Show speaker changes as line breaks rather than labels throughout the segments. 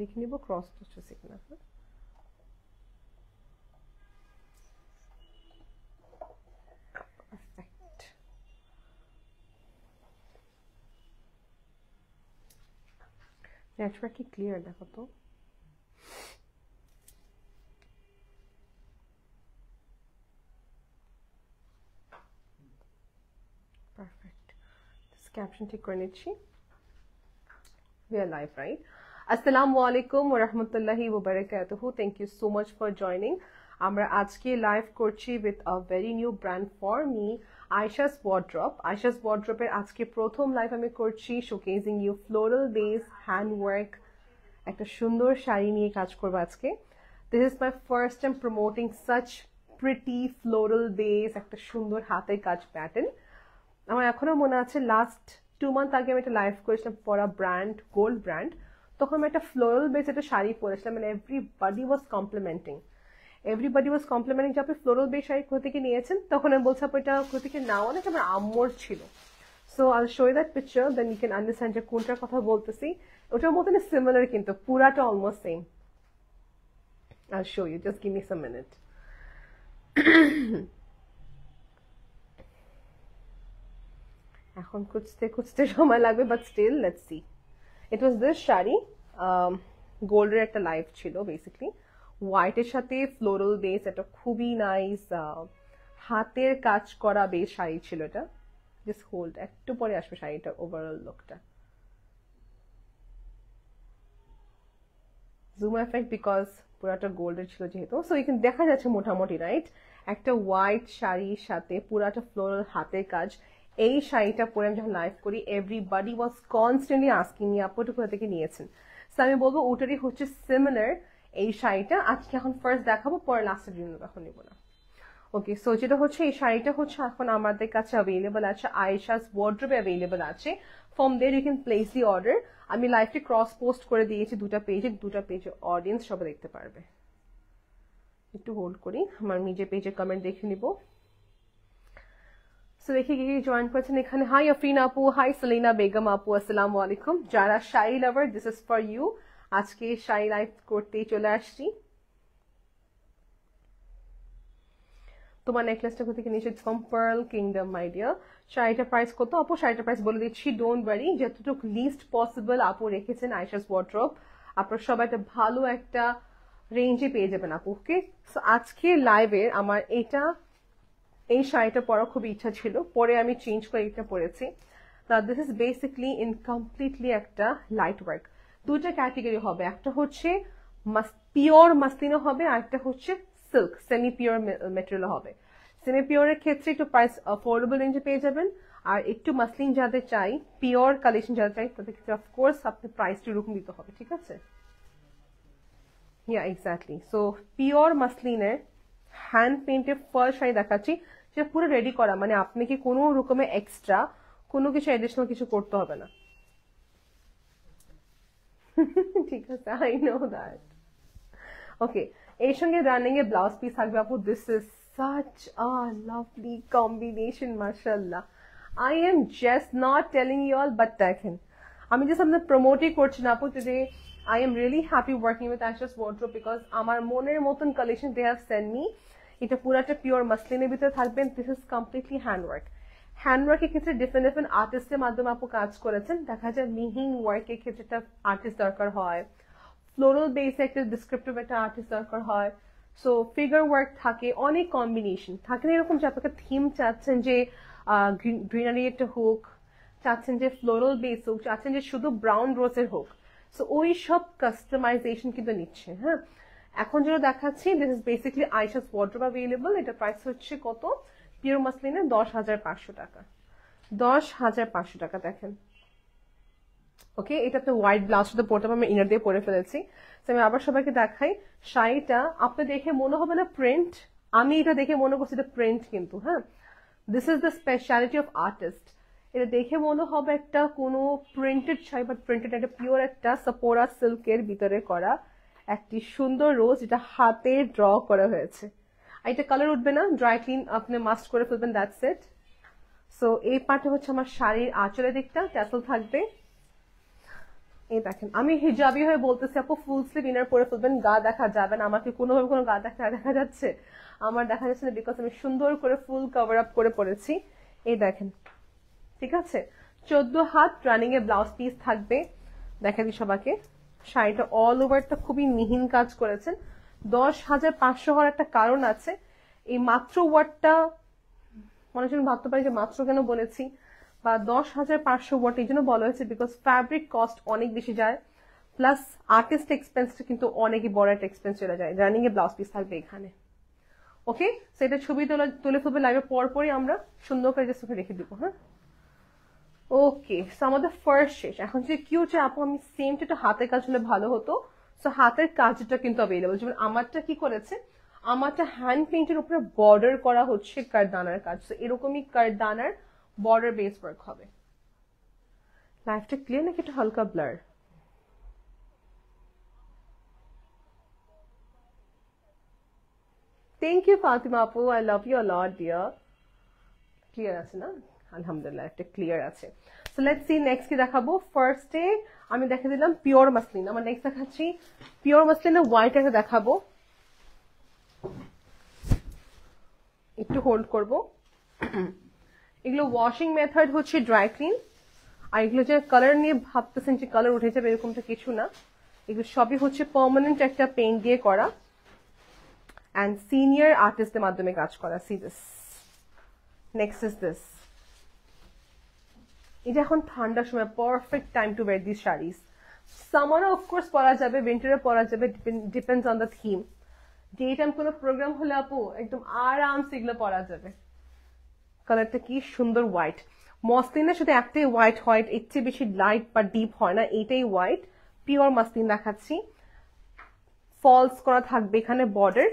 দেখে নিব ক্রস বুঝতেছি কিনা। পারফেক্ট। নেটওয়ার্ক কি ক্লিয়ার দেখো তো। পারফেক্ট। ক্যাপশন ঠিক করে নিচ্ছি। We are live, right? Assalamu alaikum wa rahmatullahi wa barakatuhu. Thank you so much for joining. আমরা আজকে লাইভ করছি with a very new brand for me, Aisha's Wardrobe. Aisha's Wardrobe এর আজকে প্রথম লাইভ আমি করছি showcasing you floral base handwork একটা সুন্দর শাড়ি নিয়ে কাজ করব আজকে। This is my first time promoting such pretty floral base একটা সুন্দর হাতের কাজ প্যাটার্ন। আমার এখনো মনে আছে লাস্ট 2 মান্থ আগে আমি একটা লাইভ করেছিলাম for a brand, gold brand. তখন আমি একটা ফ্লোরাল বেস একটা শাড়ি পরেছিলাম, মানে এভরিবডি ওয়াজ কমপ্লিমেন্টিং যে আপনি ফ্লোরাল বেস শাড়ি কোথা থেকে নিয়েছেন। তখন আমি বলছি আপু এটা কোথা থেকে নেওয়া না, আমার আম্মুর ছিল। So I show you that picture, then you can understand যে কোনটার কথা বলতেছি। ওটার মতন সিমিলার কিন্তু পুরাটা almost same. I show you, just give me some minute. এখন খুঁজতে সময় লাগবে, but still let's see. It was this sari, গোল্ডের একটা লাইভ ছিল বেসিক্যালি, হোয়াইটের সাথে ফ্লোরাল বেস, একটা খুবই নাইস হাতের কাজ করা বেস শাড়ি ছিল এটা। জাস্ট হোল্ড, একটু পরে আসবে শাড়িটার ওভারঅল লুকটা। জুম এফেক্ট বিকজ পুরাটা গোল্ডের ছিল যেহেতু, সো এখানে দেখা যাচ্ছে মোটামুটি, রাইট? একটা হোয়াইট শাড়ির সাথে পুরাটা ফ্লোরাল হাতের কাজ। এই শাড়িটা পরে আমি যখন লাইভ করি everybody was constantly asking me আপু এটা কোথা থেকে নিয়েছেন। সো আমি বলবো ওটারই হচ্ছে সিমিলার এই শাড়িটা। আজকে এখন ফার্স্ট দেখাবো, পরে লাস্টের জন্য এখন নিব না। ওকে, সো যেটা হচ্ছে এই শাড়িটা হচ্ছে এখন আমাদের কাছে অ্যাভেলেবল আছে, আয়েশাস ওয়ার্ড্রোবে অ্যাভেলেবল আছে। From there you can place the order. আমি লাইভটি ক্রস পোস্ট করে দিয়েছি দুটা পেজে অডিয়েন্স সবাই দেখতে পারবে। একটু হোল্ড করি, আমার নিজের পেজে কমেন্ট দেখে নিব। সো দেখি কি জয়েন করেছেন এখানে। হাই আফরিন আপু, হাই সেলিনা বেগম আপু, আসসালামু আলাইকুম। যারা শাড়ি লাভার, দিস ইজ ফর ইউ। আজকে শাড়ি লাইভ করতেই চলে আসছি। তোমার নেকলেসটা কোথা থেকে নিয়েছো? From pearl kingdom my dear. শাড়িটার প্রাইস কত আপু? শাড়িটার প্রাইস বলে দিচ্ছি, ডোন্ট ওয়ারি। যতটুকু লিস্ট পসিবল আপু রেখেছেন আয়েশাস ওয়ার্ড্রোব, আপনারা সবাই একটা ভালো একটা রেঞ্জে পেয়ে যাবেন আপু। ওকে, সো আজকে লাইভের আমার এই শাড়িটা পরার খুব ইচ্ছা ছিল, পরে আমি চেঞ্জ করে এটা পরেছি। This is basically in completely একটা লাইট ওয়ার্ক। দুইটা ক্যাটেগরি হবে, একটা হচ্ছে পিওর মাসলিনও হবে, আর একটা হচ্ছে সিল্ক সেমি পিওর মেটেরিয়াল হবে। সেমি পিওরের ক্ষেত্রে একটু প্রাইস অ্যাফোর্ডেবল রেঞ্জে পেয়ে যাবেন, আর একটু মাসলিন যাদের চাই, পিওর কালেকশন যাদের চাই, তাদের ক্ষেত্রে অফকোর্স আপনার প্রাইসটা এরকম দিতে হবে, ঠিক আছে? Yeah exactly. সো পিওর মাসলিনের হ্যান্ড পেইন্টের ফার্স্ট শাড়ি দেখাচ্ছি, সেটা পুরো রেডি করা, মানে আপনাকে কোনো রকমের এক্সট্রা কোনো কিছু এডিশনাল কিছু করতে হবে না। ঠিক আছে, আই নো দ্যাট। ওকে, এর সঙ্গে রানিং এ ব্লাউজ পিস থাকবে আপু। This is such a lovely combination, মাশাআল্লাহ। I am just not telling you all, but দেখেন আমি জাস্ট আপনাদের প্রমোটই করছি না আপু। Today I am really happy working with Aisha's Wardrobe because আমার মনের মতন collection they have sent me। এটা পুরাটা পিওর মাসলিনের ভিতরে থাকবেন। This is completely handwork. হ্যান্ডওয়ার্কের ক্ষেত্রে ডিফারেন্ট আর্টিস্টের মাধ্যমে আপু কাজ করেছেন। দেখা যায় মিহিন ওয়ার্কের ক্ষেত্রে একটা আর্টিস্ট দরকার হয়, ফ্লোরাল বেসে একটা ডিসক্রিপটিভ একটা আর্টিস্ট দরকার হয়। সো ফিগার ওয়ার্ক থাকে, অনেক কম্বিনেশন থাকে না, এরকম যে আপনাকে থিম চাচ্ছেন যে গ্রিনারি একটা হোক, চাচ্ছেন যে ফ্লোরাল বেস হোক, চাচ্ছেন যে শুধু ব্রাউন রোজের হোক। সো ওই সব কাস্টমাইজেশন কিন্তু নিচ্ছে। হ্যাঁ, এখন যেটা দেখাচ্ছি this is basically Ayesha's wardrobe available. এটা প্রাইস হচ্ছে কত? পিওর মাসলিনের 10,500 টাকা। 10,500 টাকা দেখেন। ওকে, এটা তো হোয়াইট ব্লাউজ সাথে পরতে আমি ইনার দিয়ে পরে ফেলেছি। আমি আবার সবাইকে দেখাই শাড়িটা, আপনি দেখে মনে হবে না প্রিন্ট, আমি এটা দেখে মনে করছি এটা প্রিন্ট কিন্তু। হ্যাঁ, this is the speciality of artist. এটা দেখে মনে হবে একটা কোনো প্রিন্টেড শাড়ি, বাট প্রিন্টেড একটা পিওর একটা সাপোরা সিল্কের ভিতরে করা একটি সুন্দর রোজ, এটা হাতে ড্র করা হয়েছে। আর এটা কালার উঠবে না, ড্রাই ক্লিন আপনি মাস্ট করে ফেলবেন, দ্যাটস ইট। সো এই পার্টে হচ্ছে আমার শাড়ির আঁচলের দিকটা ট্যাসেল থাকবে। এই দেখেন আমি হিজাবি হয়ে বলতেছি আপু ফুল স্লিভ ইনার পরে ফেলবেন, গা দেখা যাবে না। আমাকে কোনোভাবে কোনো গা দেখা যাচ্ছে? আমার দেখা যাচ্ছে না, বিকজ আমি সুন্দর করে ফুল কভার আপ করে পরেছি। এই দেখেন, ঠিক আছে। 14 হাত রানিং এ ব্লাউজ পিস থাকবে। দেখা দিই সবাইকে, শাড়িটা অল ওভারটা খুবই মিহিন কাজ করেছেন। 10,500 হওয়ার একটা কারণ আছে। এই মাত্র ওয়ার্ডটা মানুষজন ভাবতে পারে যে মাত্র কেন বলেছি, বা 10,500 ওয়াট এই জন্য বলা হয়েছে বিকজ ফ্যাব্রিক কস্ট অনেক বেশি যায়, প্লাস আর্টিস্ট এক্সপেন্সটা কিন্তু অনেকই বড় একটা এক্সপেন্স চলে যায়। রানিং এ ব্লাউজ পিস থাকবে এখানে। ওকে, সেটা ছবি তুলে ফেলবে লাইভের পরপরই আমরা সুন্দর করে জাস্ট রেখে দিব। হ্যাঁ, ওকে, সো আমাদের ফার্স্ট শেষ। এখন যে কি হচ্ছে আপু আমি সেমটা একটু হাতের কাজ হলে ভালো হতো। সো হাতের কাজটা কিন্তু অ্যাভেলেবল। যেমন আমারটা কি করেছে, আমারটা হ্যান্ড পেইন্টের উপরে বর্ডার করা হচ্ছে কারদানার কাজ। তো এরকমই কারদানার বর্ডার বেস ওয়ার্ক হবে। লাইফটা ক্লিয়ার নাকি একটু হালকা ব্লার? থ্যাংক ইউ ফাতিমা আপু, I love you a lot dear. Clear আছে না? আলহামদুলিল্লাহ, একটা ক্লিয়ার আছে। সো লেটস সি নেক্সট কি দেখাবো। ফার্স্টে আমি দেখে দিলাম পিওর মাসলিন। আমার নেক্সট দেখাচ্ছি পিওর মাসলিনের হোয়াইট একটা দেখাবো। একটু হোল্ড করব। এগুলো ওয়াশিং মেথড হচ্ছে ড্রাই ক্লিন। আর এগুলো যে কালার নিয়ে ভাবতেছেন যে কালার উঠে যাবে এরকমটা কিছু না, এগুলো সবই হচ্ছে পার্মানেন্ট একটা পেইন্ট দিয়ে করা অ্যান্ড সিনিয়র আর্টিস্টের মাধ্যমে কাজ করা। See this, next is this. এটা এখন ঠান্ডার সময় perfect time to wear this saris. সামারে অফকোর্স পরা যাবে, উইন্টারে পরা যাবে, depends on the theme. Day time কোনো প্রোগ্রাম হলে আপু একদম আরামসে এগুলো পরা যাবে। কালারটা কি সুন্দর হোয়াইট। মসলিনের সাথে একটাই হোয়াইট হোয়াইট, এর চেয়ে বেশি লাইট বা ডিপ হয় না, এইটাই হোয়াইট। পিওর মসলিন দেখাচ্ছি। ফলস করা থাকবে এখানে border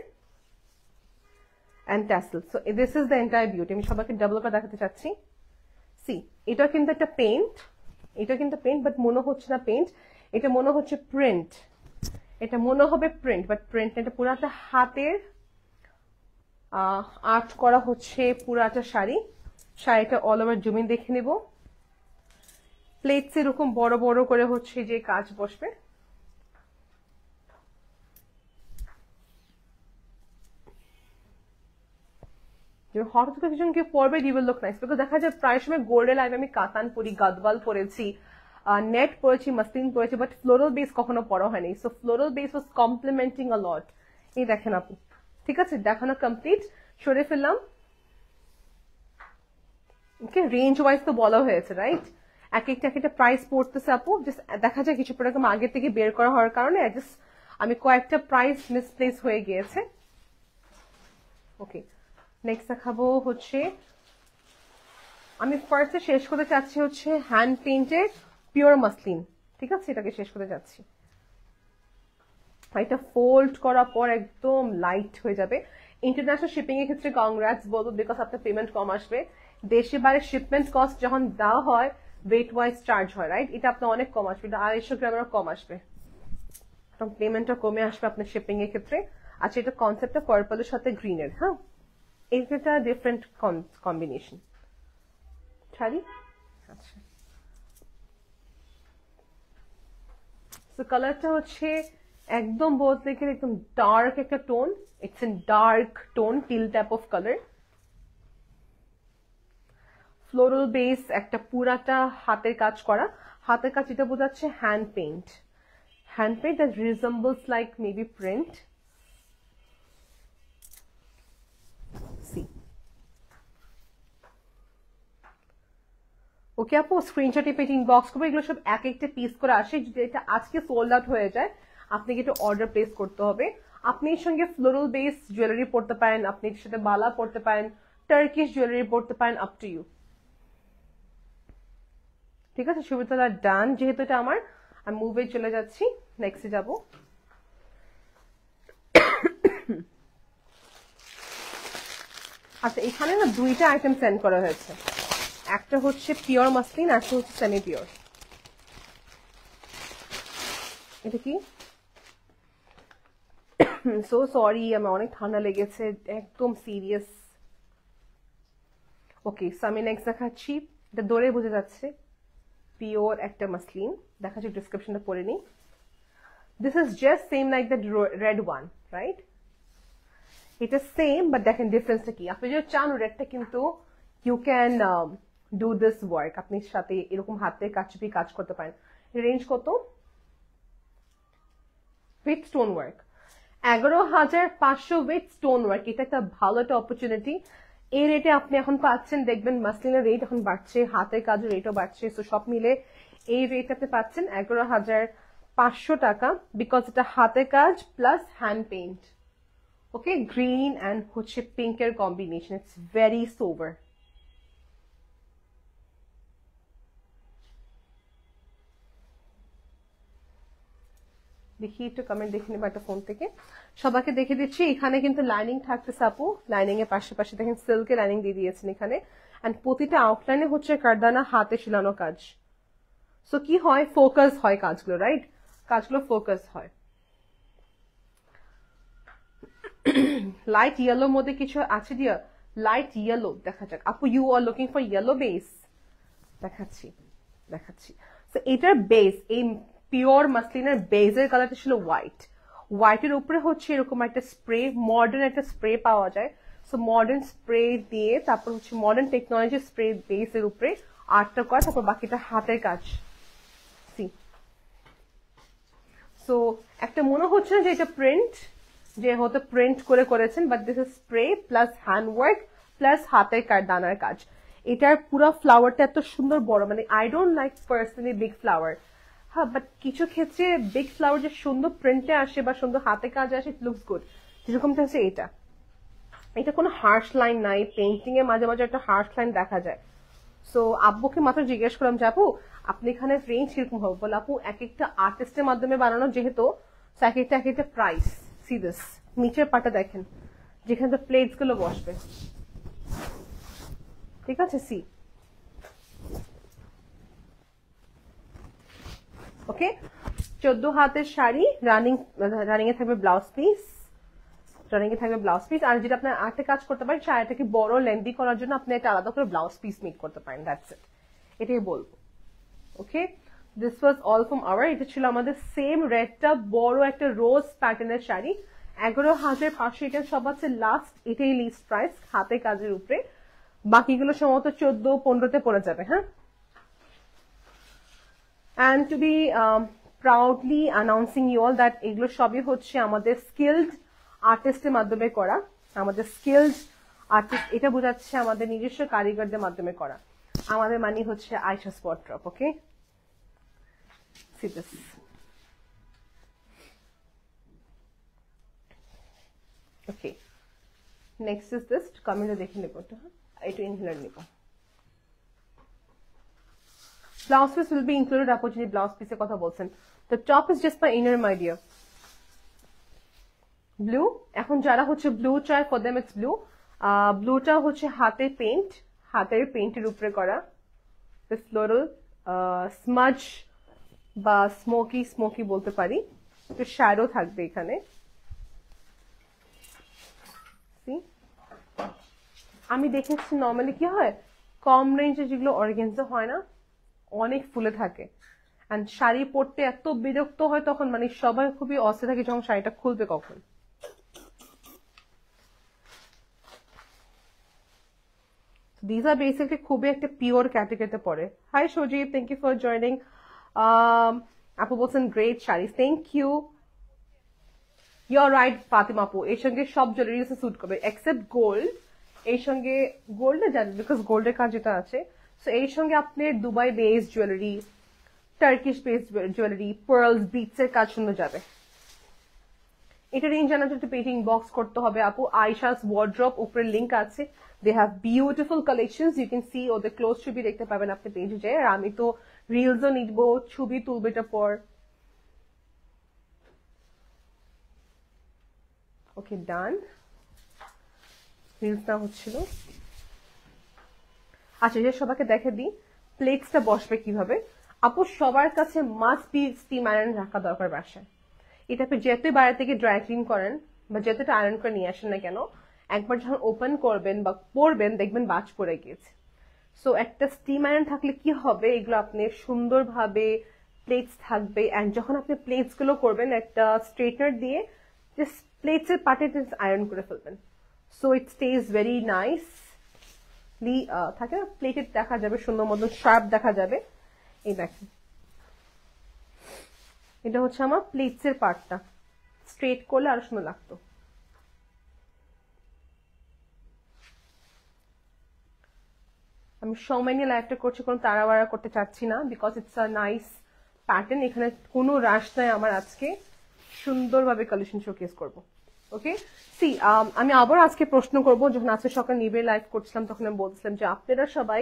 and tassel. So this is the entire beauty. আমি সবাইকে ডাবল করে দেখাতে চাচ্ছি। সি, এটা কিন্তু একটা পেইন্ট, এটা কিন্তু পেইন্ট বাট মনে হচ্ছে না পেইন্ট, এটা মনে হচ্ছে প্রিন্ট। এটা মনে হবে প্রিন্ট বাট প্রিন্ট না, এটা পুরাটা হাতের আর্ট করা হচ্ছে পুরাটা শাড়ি। শাড়িটা অল ওভার জুমিন দেখে নিব। প্লেটস এরকম বড় বড় করে হচ্ছে যে কাজ বসবে। হঠাৎ করে কিছু কেউ পরবে D will look nice, because দেখা যায় প্রায় সময় গোল্ডেন লাইভে আমি কাতান পরি, গাদওয়াল পরেছি, নেট পরেছি, মাসলিন পরেছি, বাট ফ্লোরাল বেস কখনো পরা হয়নি। সো ফ্লোরাল বেস ওয়াজ কমপ্লিমেন্টিং আ লট। এই দেখেন আপু, ঠিক আছে, দেখানো কমপ্লিট। সরে ফেললাম। ওকে, রেঞ্জ ওয়াইজ তো বলা হয়েছে রাইট, এক একটা প্রাইস পড়তেছে আপু। জাস্ট দেখা যায় কিছু প্রোডাক্ট আমার আগের থেকে বের করা হওয়ার কারণে জাস্ট আমি কয়েকটা প্রাইস মিসপ্লেস হয়ে গিয়েছে। ওকে, নেক্সট দেখাবো হচ্ছে, আমি ফার্স্টে শেষ করতে চাচ্ছি হচ্ছে হ্যান্ড পেইন্টের পিওর মাসলিন। ঠিক আছে, এটাকে শেষ করতে যাচ্ছি। এটা ফোল্ড করার পর একদম লাইট হয়ে যাবে। ইন্টারন্যাশনাল শিপিং এর ক্ষেত্রে কংগ্রাটস বলবো, বিকজ আপনার পেমেন্ট কম আসবে। দেশে বাইরে শিপমেন্ট কস্ট যখন দেওয়া হয় ওয়েট ওয়াইজ চার্জ হয় রাইট, এটা আপনার অনেক কম আসবে, এটা 250 গ্রামেরও কম আসবে, পেমেন্টটা কমে আসবে আপনার শিপিং এর ক্ষেত্রে। আচ্ছা, এটা কনসেপ্টটা পার্পলের সাথে গ্রিনের। হ্যাঁ, এটা ডিফারেন্ট কম্বিনেশন শাড়ি। আচ্ছা, তো কালারটা হচ্ছে একদম বলতে গেলে একদম ডার্ক একটা tone. It's in dark tone, teal type of colour. Floral base একটা পুরাটা হাতের কাজ করা। হাতের কাজ এটা বোঝাচ্ছে hand paint, hand paint that resembles like maybe print. See, okay আপু, স্ক্রিনশট পেজ ইনবক্স করবো। এগুলো সব এক একটা পিস করে আসে। যদি এটা আজকে সোল্ড আউট হয়ে যায় আপনাকে একটু অর্ডার প্লেস করতে হবে। আপনি এর সঙ্গে ফ্লোরাল বেস জুয়েলারি পড়তে পারেন, আপনি এর সাথে বালা পড়তে পারেন, টার্কিশ জুয়েলারি পড়তে পারেন, আপ টু ইউ। ঠিক আছে, সুবিধা ডান। যেহেতু এটা আমার, আমি মুভে চলে যাচ্ছি, নেক্সটে যাব। আচ্ছা, এখানে না দুইটা আইটেম সেন্ড করা হয়েছে, একটা হচ্ছে পিওর মাসলিন, একটা হচ্ছে সেমি পিওর। এটা কি? সো সরি, আমার অনেক ঠান্ডা লেগেছে, একদম সিরিয়াস। ওকে, সো আমি নেক্সট দেখাচ্ছি, এটা দৌড়ে বোঝা যাচ্ছে। পিওর একটা মাসলিন, দেখা যাক ডিসক্রিপশনটা পড়ে নিই। This is just same like the red one, right? এটা সেম, বাট দেখেন ডিফারেন্সটা কি। আপনি যদি চান রেডটা কিন্তু you can do this work, আপনি সাথে এরকম হাতে কাচপি কাজ করতে পারেন। রেঞ্জ কত? With stone work 11,500 with stone work. এটা একটা ভালো একটা অপরচুনিটি। এই রেটে আপনি এখন পাচ্ছেন, দেখবেন মাসলিনের রেট এখন বাড়ছে, হাতের কাজের রেটও বাড়ছে, সো সব মিলে এই রেট আপনি পাচ্ছেন 11,500 টাকা, বিকজ এটা হাতের কাজ plus hand paint. Okay, green and হচ্ছে পিঙ্কের কম্বিনেশন, ইটস ভেরি সোভার। দেখি একটু কমেন্ট দেখে নেবো একটা ফোন থেকে। সবাইকে দেখে দিচ্ছি, এখানে কিন্তু লাইনিং থাকতেছে আপু, লাইনিং এর পাশে পাশে দেখেন সিল্কের লাইনিং দিয়ে দিয়েছেন এখানে, এন্ড প্রতিটা আউটলাইনে হচ্ছে কারদানা হাতে ঝুলানো কাজ। সো কি হয়, ফোকাস হয় কাজগুলো, রাইট? কাজগুলো ফোকাস হয়। লাইট ইয়েলোর মধ্যে কিছু আছে ডিয়ার, লাইট ইয়েলো দেখা যাক আপু, you are looking for yellow base, দেখাচ্ছি দেখাচ্ছি। সো এটার বেস, এই পিওর মাসলিনের বেজের কালারটা ছিল হোয়াইট, হোয়াইটের উপরে হচ্ছে এরকম একটা স্প্রে, মডার্ন একটা স্প্রে পাওয়া যায়। সো মডার্ন স্প্রে দিয়ে তারপর হচ্ছে মডার্ন টেকনোলজি স্প্রে বেসের উপরে আর্টটা করা, তারপর বাকিটা হাতের কাজ। সি, সো একটা মনে হচ্ছে না যে এটা প্রিন্ট, যে হয়তো প্রিন্ট করে করেছেন, but this is spray plus hand work plus হাতের দানার কাজ। এটার পুরো ফ্লাওয়ারটা এত সুন্দর বড়, মানে I don't like personally big flower, হ্যাঁ, বাট কিছু ক্ষেত্রে বিগ ফ্লাওয়ার যে সুন্দর প্রিন্টে আসে বা সুন্দর হাতে কাজ আসে, ইট লুকস গুড। যেরকমটা হচ্ছে এটা, এটা কোনো হার্শ লাইন নাই, পেইন্টিং এর মাঝে মাঝে একটা হার্শ লাইন দেখা যায়। সো আব্বুকে মাত্র জিজ্ঞেস করলাম যে আপু আপনি এখানে রেঞ্জ কিরকম হবে, বলে আপু এক একটা আর্টিস্টের মাধ্যমে বানানো যেহেতু, এক একটা প্রাইস। সি দিস, নিচের পাটা দেখেন যেখানে প্লেটস গুলো বসবে, ঠিক আছে? সি, ওকে, 14 হাতের শাড়ি, রানিং এ থাকবে ব্লাউজ পিস, রানিং এ থাকবে ব্লাউজ পিস। আর যেটা আপনার আর্টে কাজ করতে পারেন, শাড়িটাকে বড় লেন্দি করার জন্য আপনি একটা আলাদা করে ব্লাউজ পিস মেক করতে পারেন, দ্যাটস ইট, এটাই বলবো। Okay, this was all from our. এটা ছিল আমাদের সেম রেডটা বড় একটা রোজ প্যাটার্নের শাড়ি, 11,500। এটা সব আছে লাস্ট, এটাই লিস্ট প্রাইস হাতে কাজের উপরে, বাকিগুলো সম্ভবত 14-15-তে পড়ে যাবে। হ্যাঁ, and to be proudly announcing you all that এগুলো সবই হচ্ছে আমাদের স্কিলড আর্টিস্টের মাধ্যমে করা, আমাদের স্কিলড আর্টিস্ট, এটা বোঝাচ্ছে আমাদের নিজস্ব কারিগরদের মাধ্যমে করা। আমাদের মানি হচ্ছে Ayesha spot drop. Okay, see this. Okay, next is this, কমেন্টে দেখে নেব তো, একটু ইনহেলার নেব। Blouse piece will be included, আপু যিনি ব্লাউজ পিসের কথা বলছেন। The top is just my inner, my dear. Blue, এখন যারা হচ্ছে ব্লু চায়, for them it's blue. ব্লুটা হচ্ছে হাতে পেইন্ট, হাতের পেইন্টের উপরে করা, the floral smudge বা স্মোকি বলতে পারি, একটু শ্যাডো থাকবে এখানে। আমি দেখেছি নর্মালি কি হয়, কম রেঞ্জে যেগুলো অর্গানজা হয় না, অনেক ফুলে থাকে, এন্ড শাড়ি পরতে এত বিরক্ত হয় তখন, মানে সবাই খুবই অস্থির থাকে যখন শাড়িটা খুলবে কখন। These are basically খুবই একটা পিওর ক্যাটাগরিতে পড়ে। Hi Sajib, thank you for joining. আপু বলছেন great sari, thank you. You are right Fatima আপু, এর সঙ্গে সব জুয়েলারি স্যুট করবে এক্সেপ্ট গোল্ড। এর সঙ্গে গোল্ডে জানেন, বিকজ গোল্ডের কাজ যেটা আছে, সো এর সঙ্গে আপনার Dubai based jewellery, Turkish based jewellery, pearls, beads এর কাজ সুন্দর যাবে। এটা রেঞ্জ জানার জন্য পেইন্টিং বক্স করতে হবে আপু। আয়শাস ওয়ার্ড্রপ, উপরে লিঙ্ক আছে, they have beautiful collection, you can see, ওদের ক্লোজ ছবি দেখতে পাবেন আপনি পেজে যায়। আর আমি তো রিলসও নিব, ছবি তুলবে এটা পর। ওকে, ডান, রিলস না হচ্ছিল। আচ্ছা, যে সবাইকে দেখে দিই প্লেটসটা বসবে কিভাবে। আপু সবার কাছে মাস্ট বি স্টিম আয়রন রাখা দরকার বাসায়। এটা আপনি যেতে বাইরে থেকে ড্রাই ক্লিন করেন বা যেতেটা আয়রন করে নিয়ে আসেন না কেন, একবার যখন ওপেন করবেন বা পরবেন দেখবেন বাজ পড়ে গিয়েছে। সো একটা স্টিম আয়রন থাকলে কি হবে, এগুলো আপনি সুন্দরভাবে প্লেটস থাকবে, এন্ড যখন আপনি প্লেটস গুলো করবেন একটা স্ট্রেটনার দিয়ে জাস্ট প্লেটস এর পার্টে আয়রন করে ফেলবেন, so it stage very nice থাকে না, প্লেটে দেখা যাবে সুন্দর মতন শার্প দেখা যাবে। এই দেখেন এটা হচ্ছে আমার প্লেটস এর পার্টটা, স্ট্রেট করলে আরো সুন্দর লাগতো। আমি সময় নিয়ে লাইভটা করছি, কোনো তাড়াবাড়া করতে চাচ্ছি না, because it's a nice pattern. এখানে কোনো রাশ নাই আমার, আজকে সুন্দরভাবে কালেকশন শোকেস করবো। ওকে সি আমি আবার আজকে প্রশ্ন করব, যখন আজকে সকাল নিবে লাইভ করছিলাম তখন আমি বলছিলাম যে আপনারা সবাই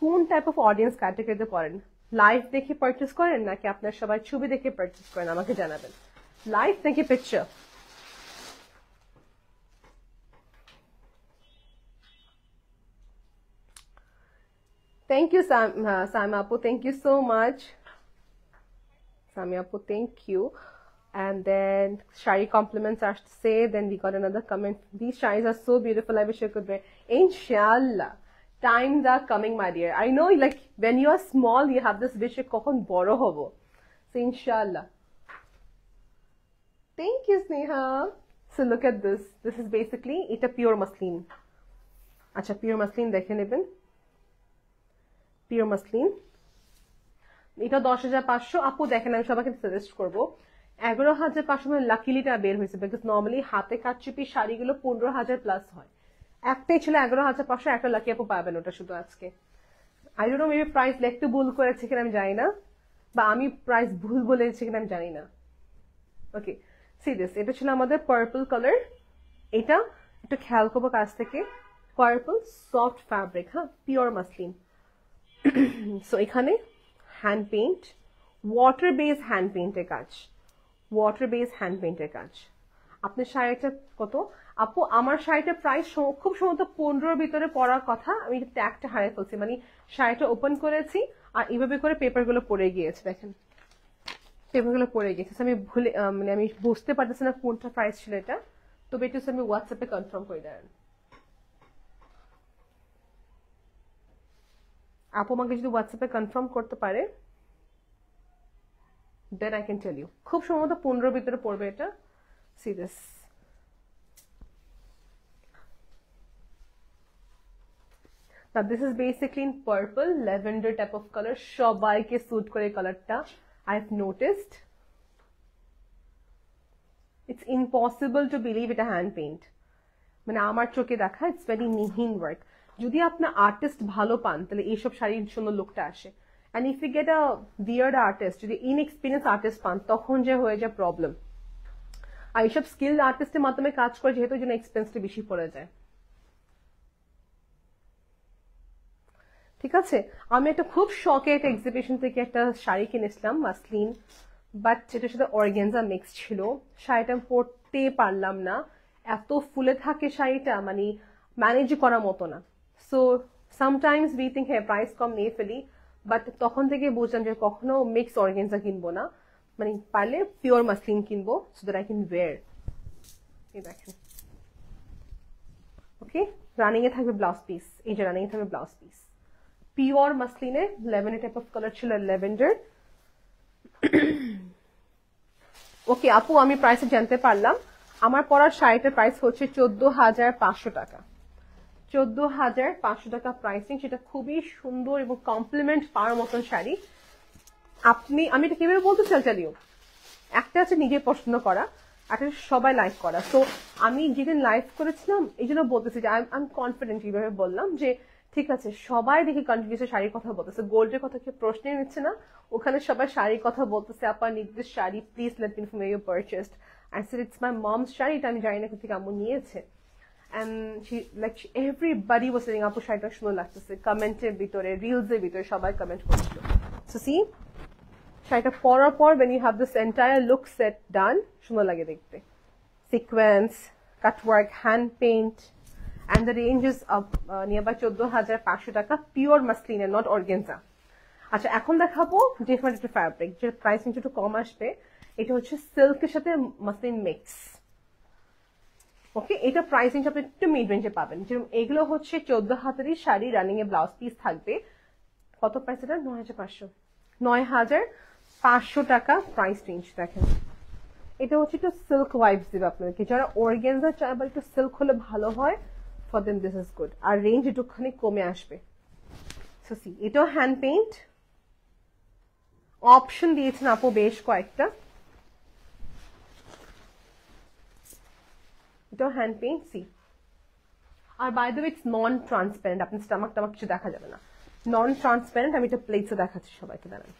কোন টাইপ অফ অডিয়েন্স ক্যাটাগরিতে পড়েন, লাইভ দেখে পারচেস করেন নাকি আপনারা সবাই ছবি দেখে পারচেস করেন, আমাকে জানাবেন। লাইভ নাকি picture? Thank you, Sam Apu. Thank you so much. Sami Apu, thank you. And then Shari compliments are to say, then we got another comment. These sharis are so beautiful. I wish I could wear. Inshallah. Times are coming, my dear. I know, like, when you are small, you have this wish kokon boro hobo. So, inshallah. Thank you, Sneha. So, look at this. This is basically, it's a pure muslin. Acha, pure muslin, dekhe neben. Pure muslin, এটা 10,500। আপু দেখেন আমি সবাইকে suggest করবো 11,500 মানে লাকিলিটা বের হয়েছে, because normally হাতে কাটচুপি শাড়িগুলো 15,000 প্লাস হয়, একটাই ছিল 11,500, একটা লাকি আপু পাবেন ওটা শুধু আজকে। I don't no, maybe price লিখতে ভুল করেছে কিনা আমি জানি না, বা আমি প্রাইস ভুল বলেছি কিনা আমি জানি না। ওকে সি দিস, এটা ছিল আমাদের পার্পল কালার, এটা একটু খেয়াল করবো কাছ থেকে, পার্পল সফট ফ্যাব্রিক, হ্যাঁ পিওর মাসলিন। সো এখানে hand paint, water base hand পেইন্টের কাজ, ওয়াটার বেস হ্যান্ড পেইন্টের কাজ। আপনার শাড়িটা কত আপু? আমার শাড়িটা প্রাইস খুব সম্ভবত 15 ভিতরে পড়ার কথা, আমি ট্যাগটা হারিয়ে ফেলছি, মানে শাড়িটা ওপেন করেছি আর এইভাবে করে পেপারগুলো পড়ে গিয়েছে, দেখেন পেপারগুলো পড়ে গিয়েছে, আমি ভুলে মানে আমি বুঝতে পারতেছি না কোনটা প্রাইস ছিল এটা, তবে এটা আমি হোয়াটসঅ্যাপে কনফার্ম করে দেন। আপু আমাকে যদি হোয়াটসঅ্যাপে কনফার্ম করতে পারে then I can tell you. খুব সম্ভবত 15 ভিতরে পড়বে এটা। See this, now this is basically in purple lavender type of color, সবাইকে স্যুট করে কালারটা, I have noticed. It's impossible to believe এটা হ্যান্ড পেইন্ট, মানে আমার চোখে দেখা ইটস ভেরি মিহিন ওয়ার্ক। যদি আপনার আর্টিস্ট ভালো পান তাহলে এইসব শাড়ির সুন্দর লুকটা আসে, and if you get a bad artist, যদি ইনএক্সপিরিয়েন্স আর্টিস্ট পান তখন যে হয়ে যায় প্রবলেম। আর এইসব স্কিলড আর্টিস্টের মাধ্যমে কাজ করে যেহেতু জন্য এক্সপেন্সটা বেশি পড়ে যায়। ঠিক আছে, আমি একটা খুব শখে একটা এক্সিবিশন থেকে একটা শাড়ি কিনেছিলাম মাসলিন, বাট সেটার সাথে অর্গানজা মিক্স ছিল, শাড়িটা পরতে পারলাম না, এত ফুলে থাকে শাড়িটা, মানে ম্যানেজ করার মতো না। সো সামটাইমস উই থিঙ্ক হ্যাঁ প্রাইস কম নিয়ে ফেলি, বাট তখন থেকে বুঝলাম যে কখনো মিক্স অর্গানজা কিনবো না, মানে পারলে পিওর মাসলিন কিনবো, so that I can wear. এই দেখেন, ওকে রানিং এ থাকবে ব্লাউজ পিস, এই যে রানিং এ থাকবে ব্লাউজ পিস, পিওর মাসলিনে ল্যাভেন্ডার টাইপ অফ কালার ছিল, ল্যাভেন্ডার। ওকে আপু আমি প্রাইস জানতে পারলাম, আমার পরার শাড়িটার প্রাইস হচ্ছে 14,500 টাকা, 14,500 টাকা প্রাইসিং। সেটা খুবই সুন্দর এবং কমপ্লিমেন্ট পাওয়ার মতন শাড়ি। আমি এটা কিভাবে বলতে চালিও, একটা আছে নিজে পছন্দ করা, একটা সবাই লাইক করা। তো আমি যেদিন লাইভ করেছিলাম এই জন্য বলতেছি যে আই এম কনফিডেন্ট, কিভাবে বললাম যে ঠিক আছে সবাই দেখি কন্টিনিউসলি শাড়ির কথা বলতেছে, গোল্ডের কথা কেউ প্রশ্নই নিচ্ছে না, ওখানে সবাই শাড়ির কথা বলতেছে, আপা need this sari please let me know from you purchased. I said it's my mom's sari, এটা আমি জানি না কোথা থেকে আম্মু নিয়েছে। And everybody was saying আপু শাড়িটা সুন্দর লাগতেছে, কমেন্টের ভিতরে রিলসের ভিতরে সবাই কমেন্ট করছিল। সো সি শাড়িটা পরার পর when you have this entire look set done, সুন্দর লাগে দেখতে, sequence, cutwork, hand paint, and the range is of nearby 14,500 টাকা, pure muslin and not organza। আচ্ছা এখন দেখাবো ডিফারেন্ট একটা ফ্যাব্রিক, যে প্রাইস একটু কম আসবে, এটা হচ্ছে সিল্কের সাথে মাসলিন মিক্স। ওকে, এটা প্রাইস রেঞ্জ আপনি একটু মিড রেঞ্জে পাবেন। যেরকম এগুলো হচ্ছে 14 হাতেরই শাড়ি, রানিং এ ব্লাউজ পিস থাকবে। কত প্রাইস এটা? 9500, 9500 টাকা প্রাইস রেঞ্জ। দেখেন এটা হচ্ছে একটু সিল্ক ওয়াইবস দিবে আপনাদেরকে, যারা অর্গানজা চায় বা একটু সিল্ক হলে ভালো হয়, for them this is good. আর রেঞ্জ একটুখানি কমে আসবে। সো সি, এটাও হ্যান্ড পেইন্ট, অপশন দিয়েছেন আপু বেশ কয়েকটা। এটাও হ্যান্ড পেইন্ট। সি, আর by the way it's non transparent, আপনার স্টামাক টামাক কিছু দেখা যাবে না, নন ট্রান্সপারেন্ট। আমি এটা প্লেটসে দেখাচ্ছি সবাইকে, দাঁড়ান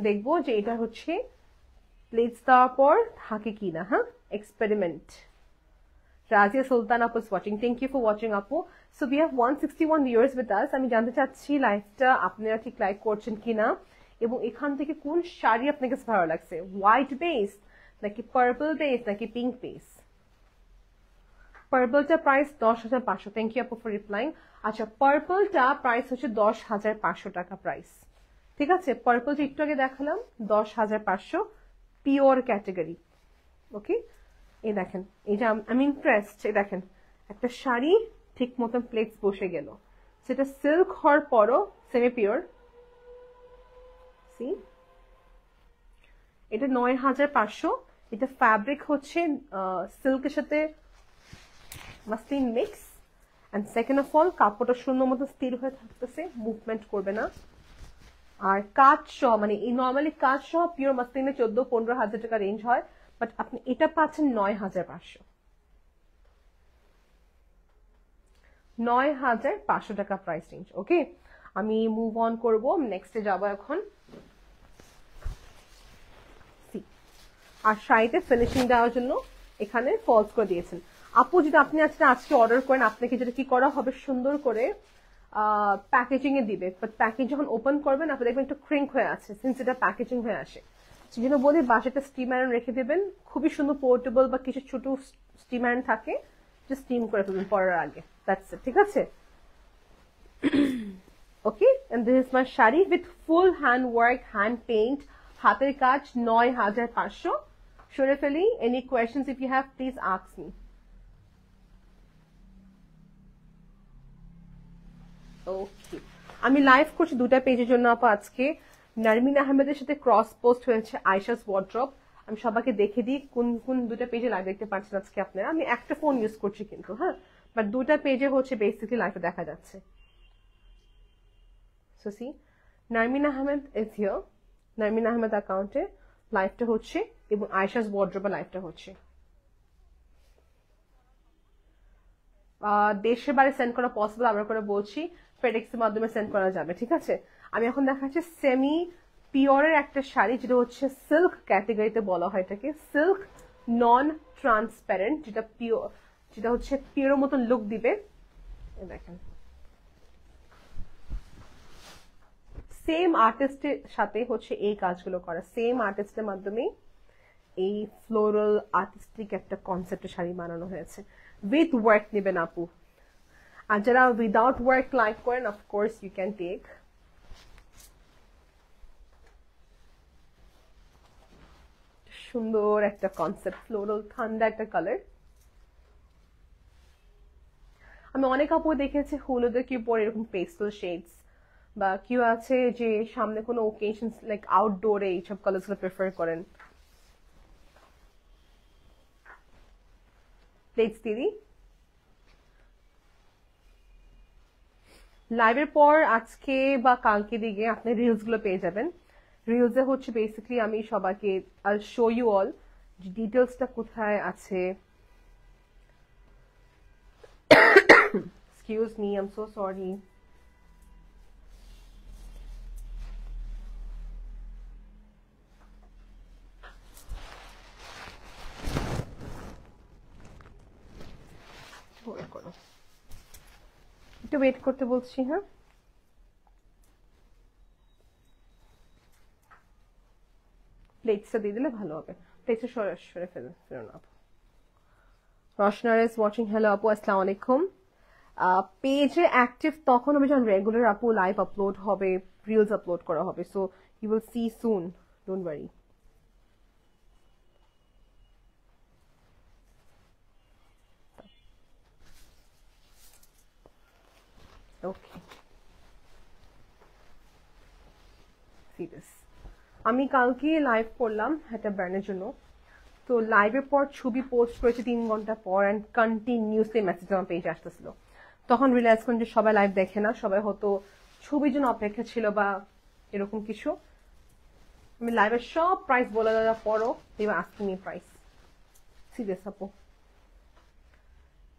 দেখবো যে এটা হচ্ছে প্লেটস দেওয়ার পর থাকে কি না। হ্যাঁ, এক্সপেরিমেন্ট। রাজিয়া সুলতান আপু is watching, thank you for watching আপু। So we have 161 viewers with us. আমি জানতে চাচ্ছি লাইভটা আপনারা ঠিক লাইক করছেন কিনা, এবং এখান থেকে কোন শাড়ি আপনাকে ভালো লাগছে, হোয়াইট বেস নাকি পার্পল বেস নাকি পিঙ্ক বেস। পার্পলটা প্রাইস 10,500। থ্যাংক ইউ আপু ফর রিপ্লাইং। আচ্ছা, পার্পলটা প্রাইস হচ্ছে 10,500 টাকা প্রাইস। ঠিক আছে, পার্পলটা একটু আগে দেখালাম 10,500, পিওর ক্যাটাগরি। ওকে, এই দেখেন, এই যে আমি ইমপ্রেসড। এই দেখেন একটা শাড়ি ঠিক মতন প্লেটস বসে গেল, সেটা সিল্ক হওয়ার পরও সেমি পিওর। সি, এটা 9,500। এটা ফ্যাব্রিক হচ্ছে সিল্কের সাথে muslin mix. And second of all, কাপড়টা সুন্দর মতো স্থির হয়ে থাকতেছে, মুভমেন্ট করবে না। আর কাজ সহ, মানে এই নর্মালি কাজ সহ পিওর মাসলিনে 14-15 হাজার টাকা রেঞ্জ হয়, বাট আপনি এটা পাচ্ছেন 9,500, 9,500 টাকা প্রাইস রেঞ্জ। ওকে, আমি মুভ অন করবো, নেক্সটে যাবো এখন। আর শাড়িতে ফিনিশিং দেওয়ার জন্য এখানে ফলস করে দিয়েছেন আপু। যদি আপনি আজকে অর্ডার করেন, আপনাকে যেটা কি করা হবে, সুন্দর করে প্যাকেজিং এ দিবে। বাট প্যাকেজ যখন ওপেন করবেন, আপনি দেখবেন একটু ক্রিঙ্ক হয়ে আছে, সিন্স এটা প্যাকেজিং হয়ে আসে। সেই জন্য বলি বাসাতে স্টিম আয়রন রেখে দেবেন, খুবই সুন্দর পোর্টেবল বা কিছু ছোট স্টিম আয়রন থাকে, যে স্টিম করে ফেলবেন পরার আগে, দ্যাটস ইট। ঠিক আছে, okay. And this is my sari with full hand work, hand paint, হাতের কাজ, 9,500। সরে ফেলি। Any questions if you have, please ask me. Okay, আমি লাইভ করছি দুটা পেজের জন্য আপু আজকে। নারমিন আহমেদের সাথে ক্রস পোস্ট হয়েছে আয়েশাস ওয়ার্ড্রপ। আমি সবাইকে দেখে দিই কোন কোন দুটা পেজে লাইভ দেখতে পাচ্ছেন আজকে আপনারা। আমি একটা ফোন ইউজ করছি কিন্তু, হ্যাঁ, বাট দুটা পেজে হচ্ছে বেসিক্যালি লাইভে দেখা যাচ্ছে। So see, Narmin Ahmed is here, Narmin Ahmed অ্যাকাউন্টে লাইভটা হচ্ছে, এবং আয়েশাস ওয়ার্ড্রপে লাইভটা হচ্ছে। দেশের বাইরে সেন্ড করা পসিবল, আমরা করে বলছি, ফেডেক্সের মাধ্যমে সেন্ড করা যাবে। ঠিক আছে, আমি এখন দেখাচ্ছি সেমি পিওরের একটা শাড়ি, যেটা হচ্ছে সিল্ক ক্যাটাগরিতে বলা হয় এটাকে, সিল্ক নন ট্রান্সপারেন্ট, যেটা পিওর, যেটা হচ্ছে পিওর মতন লুক দিবে। দেখেন, সেম আর্টিস্টের সাথে হচ্ছে এই কাজগুলো করা, সেম আর্টিস্টের মাধ্যমে এই ফ্লোরাল আর্টিস্টিক একটা কনসেপ্টের শাড়ি বানানো হয়েছে। উইথ ওয়ার্ক নেবেন আপু, আর যারা উইদাউট ওয়ার্ক লাইক করেন, অফকোর্স ইউ ক্যান টেক। সুন্দর একটা কনসেপ্ট, ফ্লোরাল ঠান্ডা একটা কালার। আমি অনেক আপু দেখেছি হলুদে কি পরে এরকম পেস্টেল শেডস, বা কেউ আছে যে সামনে কোনো ওকেশন লাইক আউটডোরে এইসব কালার্স গুলো প্রেফার করেন। প্লেটস দিদি, লাইভের পর আজকে বা কালকে দিকে আপনি রিলস গুলো পেয়ে যাবেন। রিলসে হচ্ছে বেসিক্যালি আমি সবাইকে আই শো ইউ অল ডিটেলসটা কোথায় আছে। Excuse me, I am so sorry. একটু ওয়েট করতে বলছি, হ্যাঁ। প্লেটসটা দিয়ে দিলে ভালো হবে, প্লেটসটা সরে ফেরুন আপু। রশনার ইজ ওয়াচিং, হ্যালো আপু, আসসালামু আলাইকুম। পেজে অ্যাক্টিভ তখন হবে যখন রেগুলার আপু লাইভ আপলোড হবে, রিলস আপলোড করা হবে। So you will see soon, don't worry. Serious. আমি কালকে লাইভ করলাম একটা ব্র্যান্ডের জন্য, তো লাইভের পর ছবি পোস্ট করেছে 3 ঘন্টা পর, অ্যান্ড কন্টিনিউসলি মেসেজ আমার পেজে আসতেছিল। তখন রিয়েলাইজ করলাম যে সবাই লাইভ দেখে না, সবাই হয়তো ছবির জন্য অপেক্ষা ছিল বা এরকম কিছু। আমি লাইভের সব প্রাইস বলে দেওয়ার পরও এবার আস্কিং মি প্রাইস। সিরিয়াস আপু,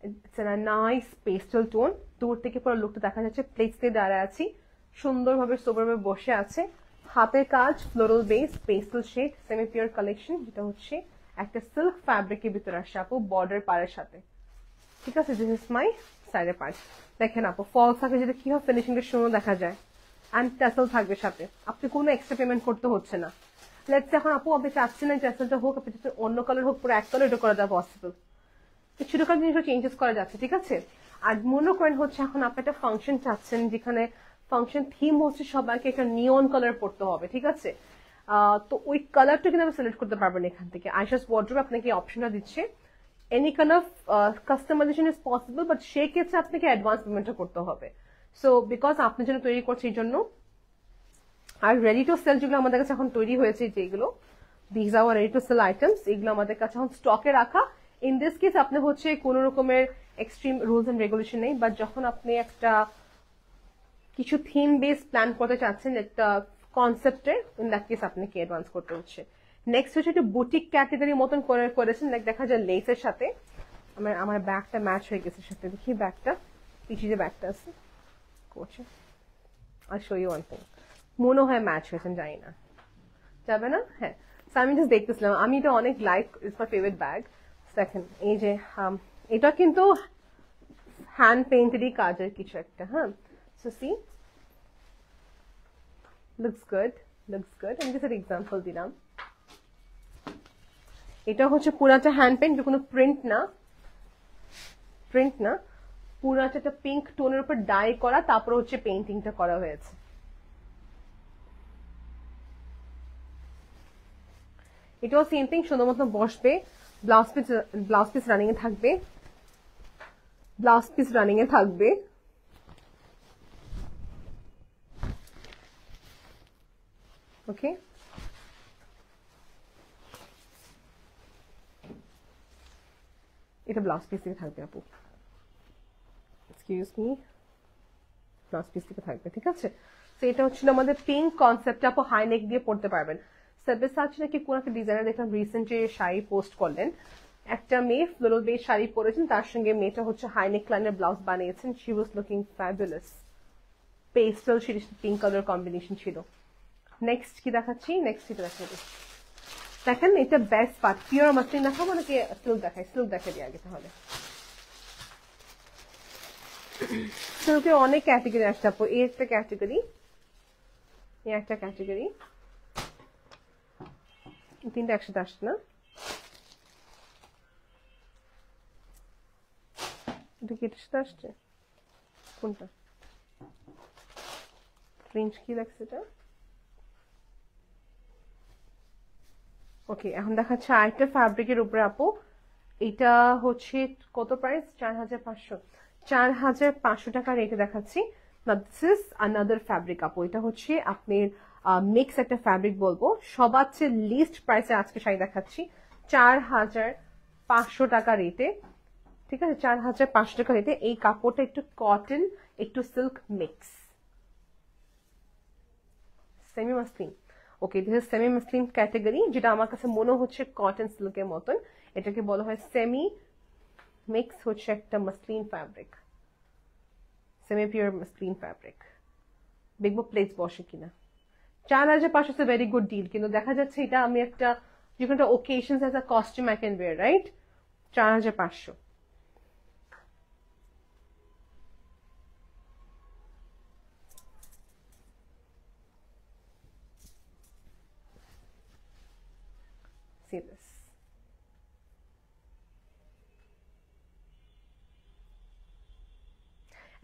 it's a nice pastel tone. দূর থেকে পুরো লুকটা দেখা যাচ্ছে, প্লেটস দিয়ে দাঁড়ায় আছি, সুন্দরভাবে সোবরভাবে বসে আছে। হাতের কাজ, floral base, pastel shade, semi pure collection, যেটা হচ্ছে একটা সিল্ক ফ্যাব্রিকের ভিতরে আসে আপু, বর্ডার পাড়ের সাথে। ঠিক আছে, দিস ইজ মাই সাইডের পার্ট। দেখেন আপু, ফলস থাকে যেটা কি হয়, ফিনিশিংটা সুন্দর দেখা যায়, অ্যান্ড ট্যাসেল থাকবে সাথে। আপনি কোনো এক্সট্রা পেমেন্ট করতে হচ্ছে না। লেটস এখন আপু আপনি চাচ্ছেন না ট্যাসেলটা হোক, আপনি চাচ্ছেন অন্য কালার হোক, পুরো এক কালার, এটা করা যায় পসিবল। ছোটখাটো জিনিসও চেঞ্জেস করা যাচ্ছে, ঠিক আছে। আর মনে করেন হচ্ছে এখন আপনি একটা ফাংশন চাচ্ছেন, যেখানে ফাংশন থিম হচ্ছে সবাইকে একটা নিয়ন কালার পড়তে হবে, ঠিক আছে। তো ওই কালারটা কিন্তু আপনি সিলেক্ট করতে পারবেন এখান থেকে। আইশাস ওয়ার্ড্রোব আপনাকে অপশনটা দিচ্ছে, any kind of customization is possible, but সেই ক্ষেত্রে আপনাকে অ্যাডভান্স পেমেন্টটা করতে হবে। সো বিকজ আপনার জন্য তৈরি করছে এই জন্য। আর রেডি টু সেল যেগুলো আমাদের কাছে এখন তৈরি হয়েছে, যেগুলো this are ready to sell items, এগুলো আমাদের কাছে এখন স্টকে রাখা। ইন দিস কেস আপনি হচ্ছে কোনো রকমের এক্সট্রিম রুলস এন্ড রেগুলেশন নেই, বাট যখন আপনি একটা কিছু থিম বেস প্ল্যান করতে চাচ্ছেন একটা কনসেপ্টের, ইন দ্যাট কেস আপনাকে অ্যাডভান্স করতে হচ্ছে। নেক্সট হচ্ছে একটু বুটিক ক্যাটাগরির মতন করেছেন, লাইক দেখা যায় লেসের সাথে। আমার ব্যাগটা ম্যাচ হয়ে গেছে সাথে, দেখি ব্যাগটা পিছিয়ে যে ব্যাগটা আছে করছে, আর শো ইউ ওয়ান থিং, মনে হয় ম্যাচ হয়েছেন, জানি না যাবে না। হ্যাঁ, আমি জাস্ট দেখতেছিলাম, আমি এটা অনেক like, it's my favourite bag. দেখেন এই যে এটা কিন্তু হ্যান্ড পেইন্টেডই কাজের কিছু একটা। হ্যাঁ, so see, looks good, looks good. আমি জাস্ট এক্সাম্পল দিলাম। এটা হচ্ছে পুরাটা হ্যান্ড পেইন্ট, কোনো প্রিন্ট না, প্রিন্ট না, পুরাটা একটা পিঙ্ক টোনের উপর ডাই করা, তারপর হচ্ছে পেইন্টিংটা করা হয়েছে। এটাও সেম থিং, সুন্দর মতো বসবে। ব্লাউজ পিস রানিং এ থাকবে, ব্লাউজ পিস রানিং এ থাকবে। ওকে, এটা ব্লাউজ পিস থেকে থাকবে আপু, এক্সকিউজ মি, ব্লাউজ পিস থেকে থাকবে, ঠিক আছে। তো এটা হচ্ছিল আমাদের পিঙ্ক কনসেপ্ট, আপু হাই নেক দিয়ে পড়তে পারবেন। সাবসাচ নাকি কোন একটা ডিজাইনার দেখলাম রিসেন্টলি শাড়ি পোস্ট করলেন, একটা মেয়ে ফ্লোরাল বেস শাড়ি পরেছেন, তার সঙ্গে মেয়েটা হচ্ছে হাই নেক লাইনের ব্লাউজ বানিয়েছেন। She was looking fabulous, pastel shade pink colour combination ছিল। নেক্সট কি দেখাচ্ছি, নেক্সট এটা দেখাবো। দেখেন এটা বেস্ট পার্ট, পিওর মাসলিন দেখাবো নাকি সিল্ক দেখাই? সিল্ক দেখা দিয়ে আগে তাহলে। সিল্কের অনেক ক্যাটাগরি আসছে আপু, এই একটা ক্যাটাগরি, এই একটা ক্যাটাগরি, তিনটা একসাথে আসছে না? এটা কি এটার সাথে আসছে? কোনটা রেঞ্জ কি লাগছে এটা? ওকে, এখন দেখাচ্ছে আরেকটা ফ্যাব্রিকের উপরে আপু। এটা হচ্ছে কত প্রাইস? 4500, 4500 টাকা রেটে দেখাচ্ছি। দিস ইজ আনাদার ফ্যাব্রিক আপু, এটা হচ্ছে আপনার মিক্স একটা ফ্যাব্রিক বলবো। সবার চেয়ে লিস্ট প্রাইসে আজকে শাড়ি দেখাচ্ছি 4500 টাকা রেটে, ঠিক আছে। 4500 টাকা রেটে এই কাপড়টা একটু কটন একটু silk mix, semi muslin. Okay, this is semi muslin category, যেটা আমার কাছে মনে হচ্ছে কটন সিল্কের মতন। এটাকে বলা হয় সেমি মিক্স, হচ্ছে একটা muslin fabric, semi pure muslin fabric. দেখবো প্লেস বসে কিনা। 4500 ভেরি গুড ডিল, কিন্তু দেখা যাচ্ছে এটা আমি একটা যে কোনো একটা occasion as a costume I can wear, right? 4500। See this.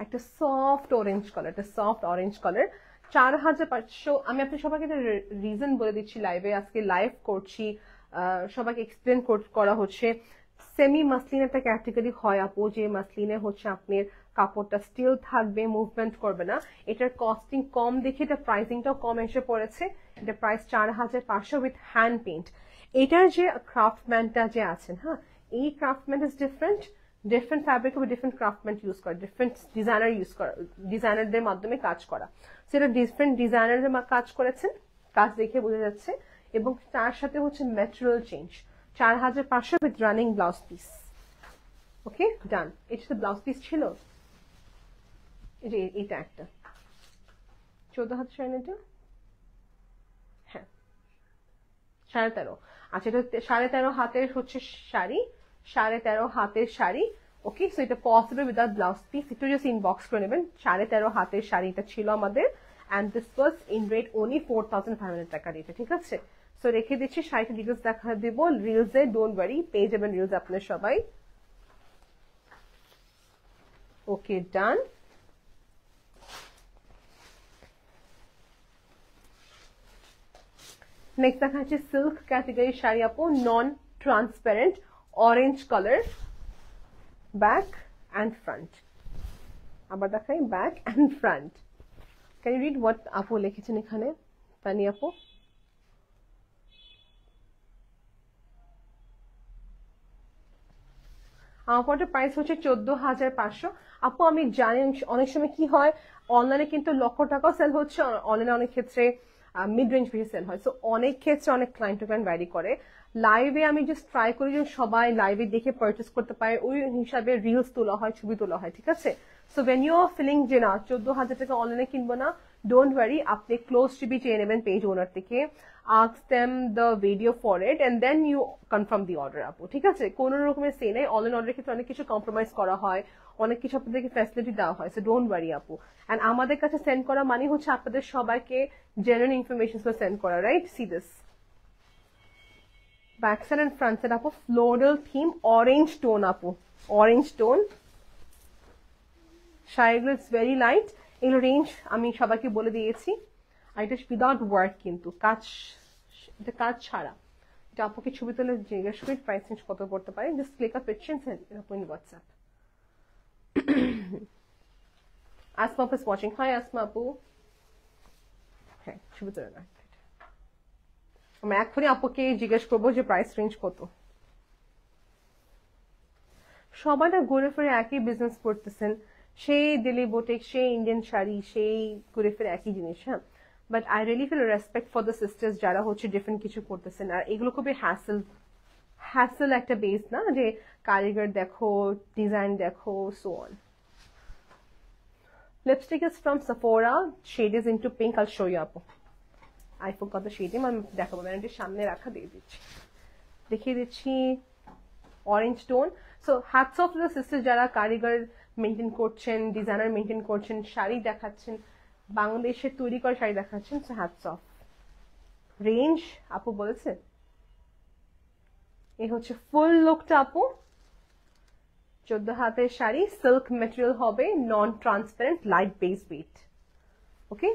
একটা সফট অরেঞ্জ কালার, একটা সফট অরেঞ্জ কালার, 4500। আমি আপনার সবাইকে একটা রিজন বলে দিচ্ছি, লাইভে আজকে লাইভ করছি, সবাইকে এক্সপ্লেন করা হচ্ছে। সেমি মাসলিন একটা ক্যাটাগরি হয় আপু, যে মাসলিনে হচ্ছে আপনার কাপড়টা স্টিল থাকবে, মুভমেন্ট করবে না। এটার কস্টিং কম দেখে এটা প্রাইসিংটাও কম এসে পড়েছে। এটা প্রাইস 4500 উইথ হ্যান্ড পেইন্ট। এটার যে ক্রাফটম্যানটা যে আছেন, হ্যাঁ, এই craftsman is different. Different fabric হবে, ডিফারেন্ট ক্রাফটম্যান ইউজ করা, ডিফারেন্ট ডিজাইনার ইউজ করা, ডিজাইনারদের মাধ্যমে কাজ করা। সেটা ডিফারেন্ট ডিজাইনারদের কাজ করেছেন, কাজ দেখে বোঝা যাচ্ছে। এবং তার সাথে হচ্ছে material change. 4500 with running blouse piece. Okay, done. এটা তো ব্লাউজ পিস ছিল, এটা একটা 14 হাত শাড়ি, এটা হ্যাঁ 13.5। আচ্ছা, এটা 13.5 হাতের হচ্ছে শাড়ি, 13.5 হাতের শাড়ি। ওকে, সো এটা পসিবল উইদাউট ব্লাউজ পিস। একটু জাস্ট ইনবক্স করে নেবেন। 13.5 হাতের শাড়িটা ছিল আমাদের, and this was in rate only 4500 টাকা রেটে। ঠিক আছে, সো রেখে দিচ্ছি। শাড়িটা ডিটেলস দেখা দেব রিলসে, ডোন্ট ওয়ারি, পেয়ে যাবেন রিলস আপনার সবাই। ওকে, ডান। নেক্সট দেখা যাচ্ছে সিল্ক ক্যাটাগরি শাড়ি আপু, non transparent, orange colour, back and front. আবার দেখাই back and front. Can you read what আপু লিখেছেন এখানে, তানি আপু? আমার প্রাইস হচ্ছে 14,500। আপু আমি জানি অনেক সময় কি হয়, অনলাইনে কিন্তু লক্ষ টাকাও সেল হচ্ছে, অনলাইনে অনেক ক্ষেত্রে মিড রেঞ্জ বেশি সেল হয়। সো অনেক ক্ষেত্রে অনেক ক্লায়েন্ট টু ক্লায়েন্ট ভ্যারি করে। লাইভে আমি জাস্ট ট্রাই করি যে সবাই লাইভে দেখে পারচেস করতে পারে, ওই হিসাবে রিলস তোলা হয়, ছবি তোলা হয়। ঠিক আছে, so when you are feeling যে না 14,000 টাকা অনলাইনে কিনবো না, ডোন্ট ওয়ারি, আপনি ক্লোজ টিভি চেয়ে নেবেন পেজ ওনার থেকে, ask them the video for it and then you confirm the order আপু। ঠিক আছে, কোন রকমের সে নেই, অনলাইন অর্ডারের ক্ষেত্রে অনেক কিছু কম্প্রোমাইজ করা হয়, অনেক কিছু আপনাদেরকে ফ্যাসিলিটি দেওয়া হয়। সো ডোন্ট ওয়ারি আপু। এন্ড আমাদের কাছে সেন্ড করা মানে হচ্ছে আপনাদের সবাইকে জেনুইন ইনফরমেশন সেন্ড করা, right? See this back side and front side আপু, ফ্লোরাল থিম, অরেঞ্জ টোন আপু, অরেঞ্জ টোন। শাড়িগুলো ইটস ভেরি লাইট। এগুলো রেঞ্জ আমি সবাইকে বলে দিয়েছি। আর এটা উইদাউট ওয়ার্ক, কিন্তু কাজ, এটা কাজ ছাড়া। এটা আপুকে ছবি তুলে জিজ্ঞেস করি প্রাইস রেঞ্জ কত পড়তে পারে। Just click a picture and send it আপু ইন হোয়াটসঅ্যাপ। আসমা আপু ইজ ওয়াচিং। হাই আসমা আপু। হ্যাঁ, ছবি তুলে না, আমরা এখনই আপুকে জিজ্ঞেস করবো যে প্রাইস রেঞ্জ কত। সবাই না ঘুরে ফিরে একই বিজনেস করতেছেন, সেই দিল্লি বুটিক, সেই ইন্ডিয়ান শাড়ি, সেই ঘুরে ফিরে একই জিনিস। হ্যাঁ, but I really feel respect for the sisters যারা হচ্ছে ডিফারেন্ট কিছু করতেছেন। আর এগুলো খুবই হ্যাসেল একটা বেস না, যে কারিগর দেখো, ডিজাইন দেখো, so on. Lipstick is from Sephora, shade is into pink, I'll show you আপু। I forgot the shade name, আমি দেখাবো, ব্যানারটির সামনে রাখা দিয়ে দিচ্ছি, দেখিয়ে দিচ্ছি। Orange tone. So hats off the sister যারা কারিগর মেনটেন করছেন, ডিজাইনার মেনটেন করছেন, শাড়ি দেখাচ্ছেন, বাংলাদেশের তৈরি করা শাড়ি দেখাচ্ছেন, সো হ্যাটস অফ। রেঞ্জ আপু বলেছে, এই হচ্ছে ফুল লুকটা আপু। 14 হাতের শাড়ি, সিল্ক ম্যাটেরিয়াল হবে, non transparent, light base weight. Okay,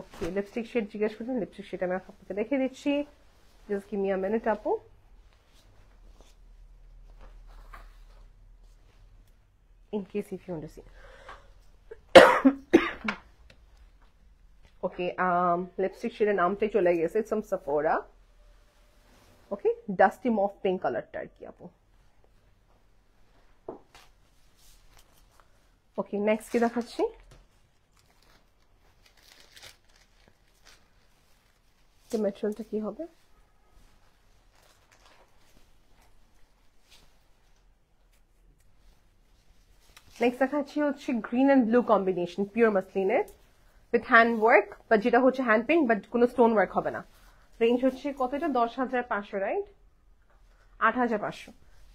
okay, lipstick shade জিজ্ঞেস করছেন, লিপস্টিক শেড আমি আপনাকে দেখে দিচ্ছি। Just give me a minute আপু। In case if you want to see. Okay, lipstick shade নামটাই চলে গেছে, it's from Sephora. Okay, dusty mauve pink কালারটা আর কি আপু। ওকে, নেক্সট কি দেখাচ্ছি? ম্যাটেরিয়ালটা কি হবে? নেক্সট দেখাচ্ছি হচ্ছে green and blue combination, pure মাসলিনের উইথ হ্যান্ড ওয়ার্ক, বাট যেটা হচ্ছে হ্যান্ড পেইন্ট, বাট কোনো স্টোন ওয়ার্ক হবে না। রেঞ্জ হচ্ছে কত এটা? 10,500, রাইট? 8,500।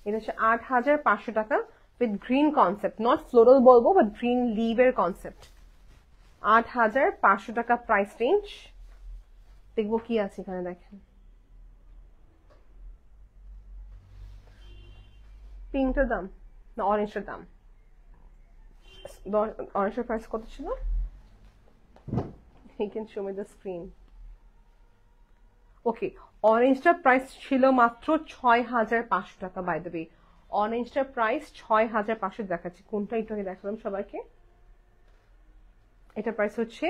এটা হচ্ছে 8,500 টাকা with green concept, not floral বলবো, বাট গ্রিন লিভের কনসেপ্ট। 8,500 টাকা প্রাইস রেঞ্জ। দেখবো কি আছে এখানে, দেখেন পিঙ্কটার দাম না অরেঞ্জটার দাম? অরেঞ্জের প্রাইস কত ছিল? You can show me the screen. Okay, অরেঞ্জটার প্রাইস ছিল মাত্র 6,500 টাকা। বাই দ্য ওয়ে অরেঞ্জটার প্রাইস 6,500 দেখাচ্ছি। কোনটা একটু আগে দেখালাম সবাইকে, এটা প্রাইস হচ্ছে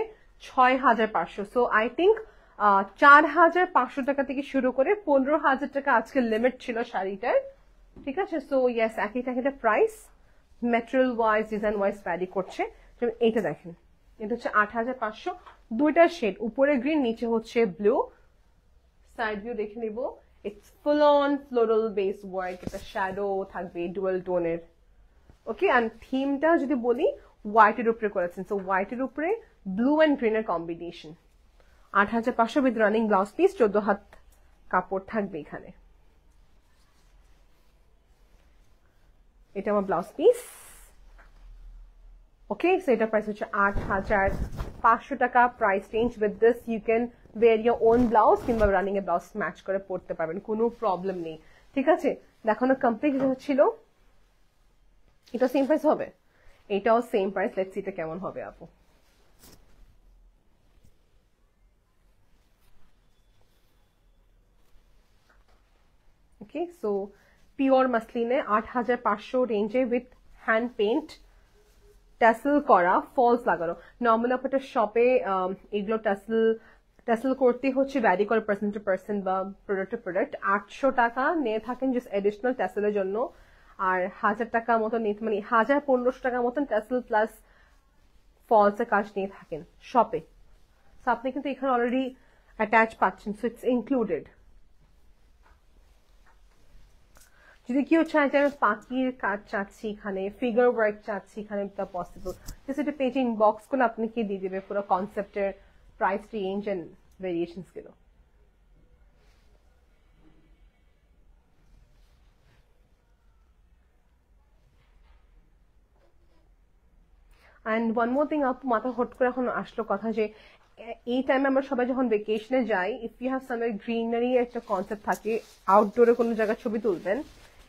6,500। সো আই থিঙ্ক 4,500 টাকা থেকে শুরু করে 15,000 টাকা আজকে লিমিট ছিল শাড়িটার, ঠিক আছে। সো ইয়েস, একটা price material wise design wise vary করছে। যেমন এইটা দেখেন, এটা হচ্ছে 8,500, দুইটা শেড, উপরে গ্রিন নিচে হচ্ছে ব্লু। সাইড ভিউ দেখে নিব, it's full on floral base work, এটা শ্যাডো থাকবে ডুয়াল টোনের। ওকে, অ্যান্ড থিমটা যদি বলি হোয়াইটের উপরে করেছেন, সো হোয়াইটের উপরে ব্লু অ্যান্ড গ্রিনের combination. 8,500 with running blouse piece, 14 হাত কাপড় থাকবে এখানে। এটা আমার ব্লাউজ পিস। ওকে, সো এটা প্রাইস হচ্ছে 8,500 টাকা price range. With this you can wear your own blouse কিংবা রানিং এ ব্লাউজ ম্যাচ করে পড়তে পারবেন, কোনো প্রবলেম নেই, ঠিক আছে। দেখানো কমপ্লিট ছিল, এটা সেম প্রাইস হবে, এটাও সেম প্রাইস। লেটস সি এটা কেমন হবে আপু। ওকে, সো পিওর মাসলিনে 8,500 রেঞ্জে উইথ হ্যান্ড পেন্ট, ট্যাসেল করা, ফলস লাগানো। নর্মাল আপনার শপে এগুলো ট্যাসেল করতে হচ্ছে ভ্যারি করে পার্সন টু পার্সন বা প্রোডাক্ট টু প্রোডাক্ট। 800 টাকা নিয়ে থাকেন জাস্ট এডিশনাল ট্যাসেলের জন্য, আর 1,000 টাকা মতো মানে 1,500 টাকা মতন ট্যাসেল প্লাস ফলস এর কাজ নিয়ে থাকেন শপে। সো আপনি কিন্তু এখানে অলরেডি অ্যাটাচ পাচ্ছেন, সো ইটস ইনক্লুডেড। যদি কেউ চায় যে আমি পাখির কাজ চাচ্ছি এখানে, ফিগার ওয়ার্ক চাচ্ছি এখানে, তা পসিবল। জাস্ট এটা পেজে ইনবক্স করলে আপনাকে দিয়ে দিবে পুরো কনসেপ্টের প্রাইস রেঞ্জ এন্ড ভেরিয়েশনস গুলো। অ্যান্ড ওয়ান মোর থিং আপু, মাথা হট করে এখন আসলো কথা যে এই টাইমে আমরা সবাই যখন ভেকেশনে যাই, if you have somewhere greenery একটা কনসেপ্ট থাকে, আউটডোরে কোনো জায়গায় ছবি তুলবেন,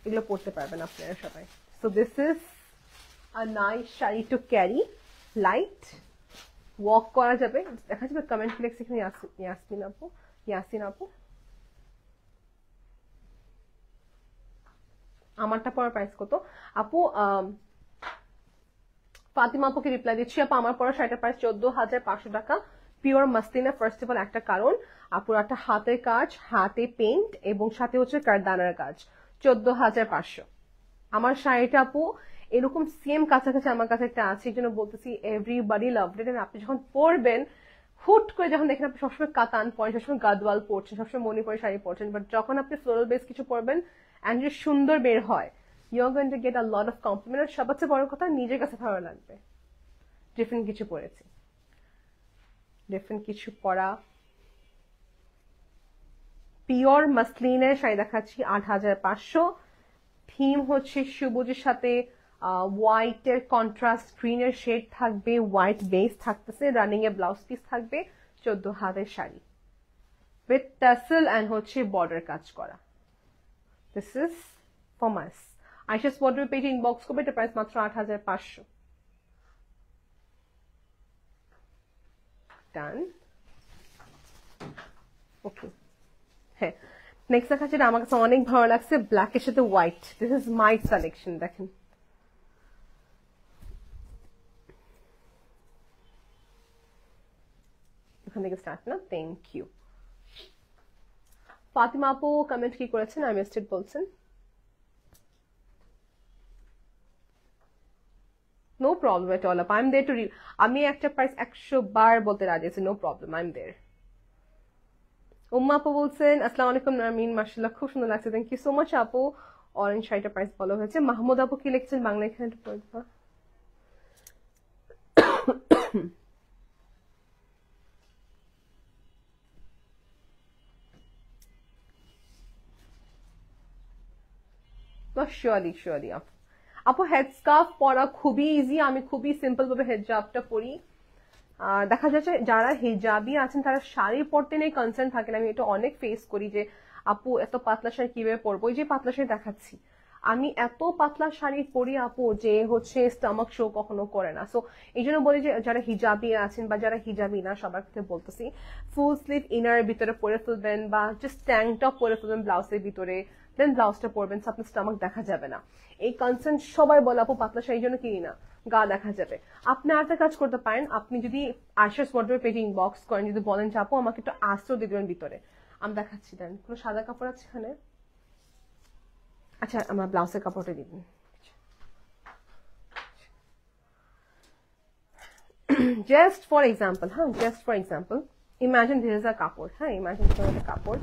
এগুলো পড়তে পারবেন আপনারা সবাই। So this is a nice sari to carry, light, walk করা যাবে। দেখা যাবে কমেন্ট ফ্লেক্স এখানে ইয়াসিন আপু আমারটা পড়ার প্রাইস কত আপু? ফাতিমা আপুকে রিপ্লাই দিচ্ছি। আপু আমার পড়া শাড়িটার প্রাইস 14,500 টাকা, পিওর মাসলিনা। ফার্স্ট অফ অল একটা কারণ, আপুর একটা হাতের কাজ, হাতে পেন্ট এবং সাথে হচ্ছে কারদানার কাজ, 14,500। আমার শাড়িটা আপু এরকম সেম কাছাকাছি আমার কাছে একটা আছে, এই জন্য বলতেছি এভরিবডি লাভড ইট। আপনি যখন পরবেন, হুট করে যখন দেখেন আপনি সবসময় কাতান পরেন, সবসময় গাদওয়াল পরছেন, সবসময় মণিপুরি শাড়ি পরছেন, বাট যখন আপনি ফ্লোরাল বেস কিছু পরবেন অ্যান্ড যে সুন্দর বের হয়, you are going to get a lot of compliment. আর সবচেয়ে বড় কথা, নিজের কাছে ভালো লাগবে। ডিফারেন্ট কিছু পরেছি, ডিফারেন্ট কিছু পরা। পিওর মাসলিনের শাড়ি দেখাচ্ছি 8,500। থিম হচ্ছে সবুজের সাথে হোয়াইটের কন্ট্রাস্ট, গ্রিনের শেড থাকবে, হোয়াইট বেস থাকতেছে, রানিং এ ব্লাউজ পিস থাকবে, 14 হাতের শাড়ি উইথ টাসেল অ্যান্ড হচ্ছে বর্ডার কাজ করা। দিস ইজ ফর মাস। আইশা স্পটের পেজে ইনবক্স করবে, এটা প্রাইস মাত্র 8,500। ডান, ওকে। হ্যাঁ, নেক্সট দেখাচ্ছি, এটা আমার কাছে অনেক ভালো লাগছে, ব্ল্যাকের সাথে white. This is my collection. দেখেন এখান থেকে স্টার্ট না, থ্যাংক ইউ। ফাতিমা আপু কমেন্ট কি করেছেন? আমি স্টেট বলছেন, নো প্রবলেম এট অল আপ, I am there to read. আমি একটা প্রাইস 100 বার বলতে রাজি আছি, no problem, I am there. উম্মা আপু বলছেন আসসালামু আলাইকুম নারমিন, মাশাআল্লাহ খুব সুন্দর লাগছে, থ্যাংক ইউ সো মাচ আপু। অরেঞ্জ শাড়িটার প্রাইস বলা হয়েছে। মাহমুদ আপু কি লিখছেন বাংলা এখানে একটু পড়বা? শিওরলি শিওরলি আপু। আপু হেড স্কার্ফ পরা খুবই ইজি, আমি খুবই সিম্পল ভাবে হেজাবটা পরি। দেখা যাচ্ছে যারা হিজাবি আছেন তারা শাড়ি পরতে নিয়ে কনসার্ন থাকেন, আমি এটা অনেক ফেস করি যে আপু এত পাতলা শাড়ি কিভাবে পরবো। এই যে পাতলা শাড়ি দেখাচ্ছি, আমি এত পাতলা শাড়ি পরি আপু যে হচ্ছে স্টমাক শো কখনো করে না। সো এই জন্য বলি যে যারা হিজাবি আছেন বা যারা হিজাবি না সবার ক্ষেত্রে বলতেছি, ফুল স্লিভ ইনার ভিতরে পরে ফেলবেন বা জাস্ট ট্যাঙ্ক টপ পরে ফেলবেন ব্লাউজের ভিতরে, দেন ব্লাউজটা পরবেন, আপনার স্টমাক দেখা যাবে না। এই কনসার্ন সবাই বলে আপু পাতলা শাড়ির জন্য কিনি না, গা দেখা যাবে। আপনি আরেকটা কাজ করতে পারেন, আপনি যদি আয়শাস ওয়ার্ডরোব পেজে ইনবক্স করেন, যদি বলেন যে আপু আমাকে একটু আস্ত দিয়ে দেবেন ভিতরে, আমি দেখাচ্ছি। দেন কোনো সাদা কাপড় আছে এখানে? আচ্ছা আমার ব্লাউজের কাপড়টা দিবেন। জাস্ট ফর এক্সাম্পল, হ্যাঁ just for example, imagine this is a কাপড়, হ্যাঁ ইমাজিন একটা কাপড়,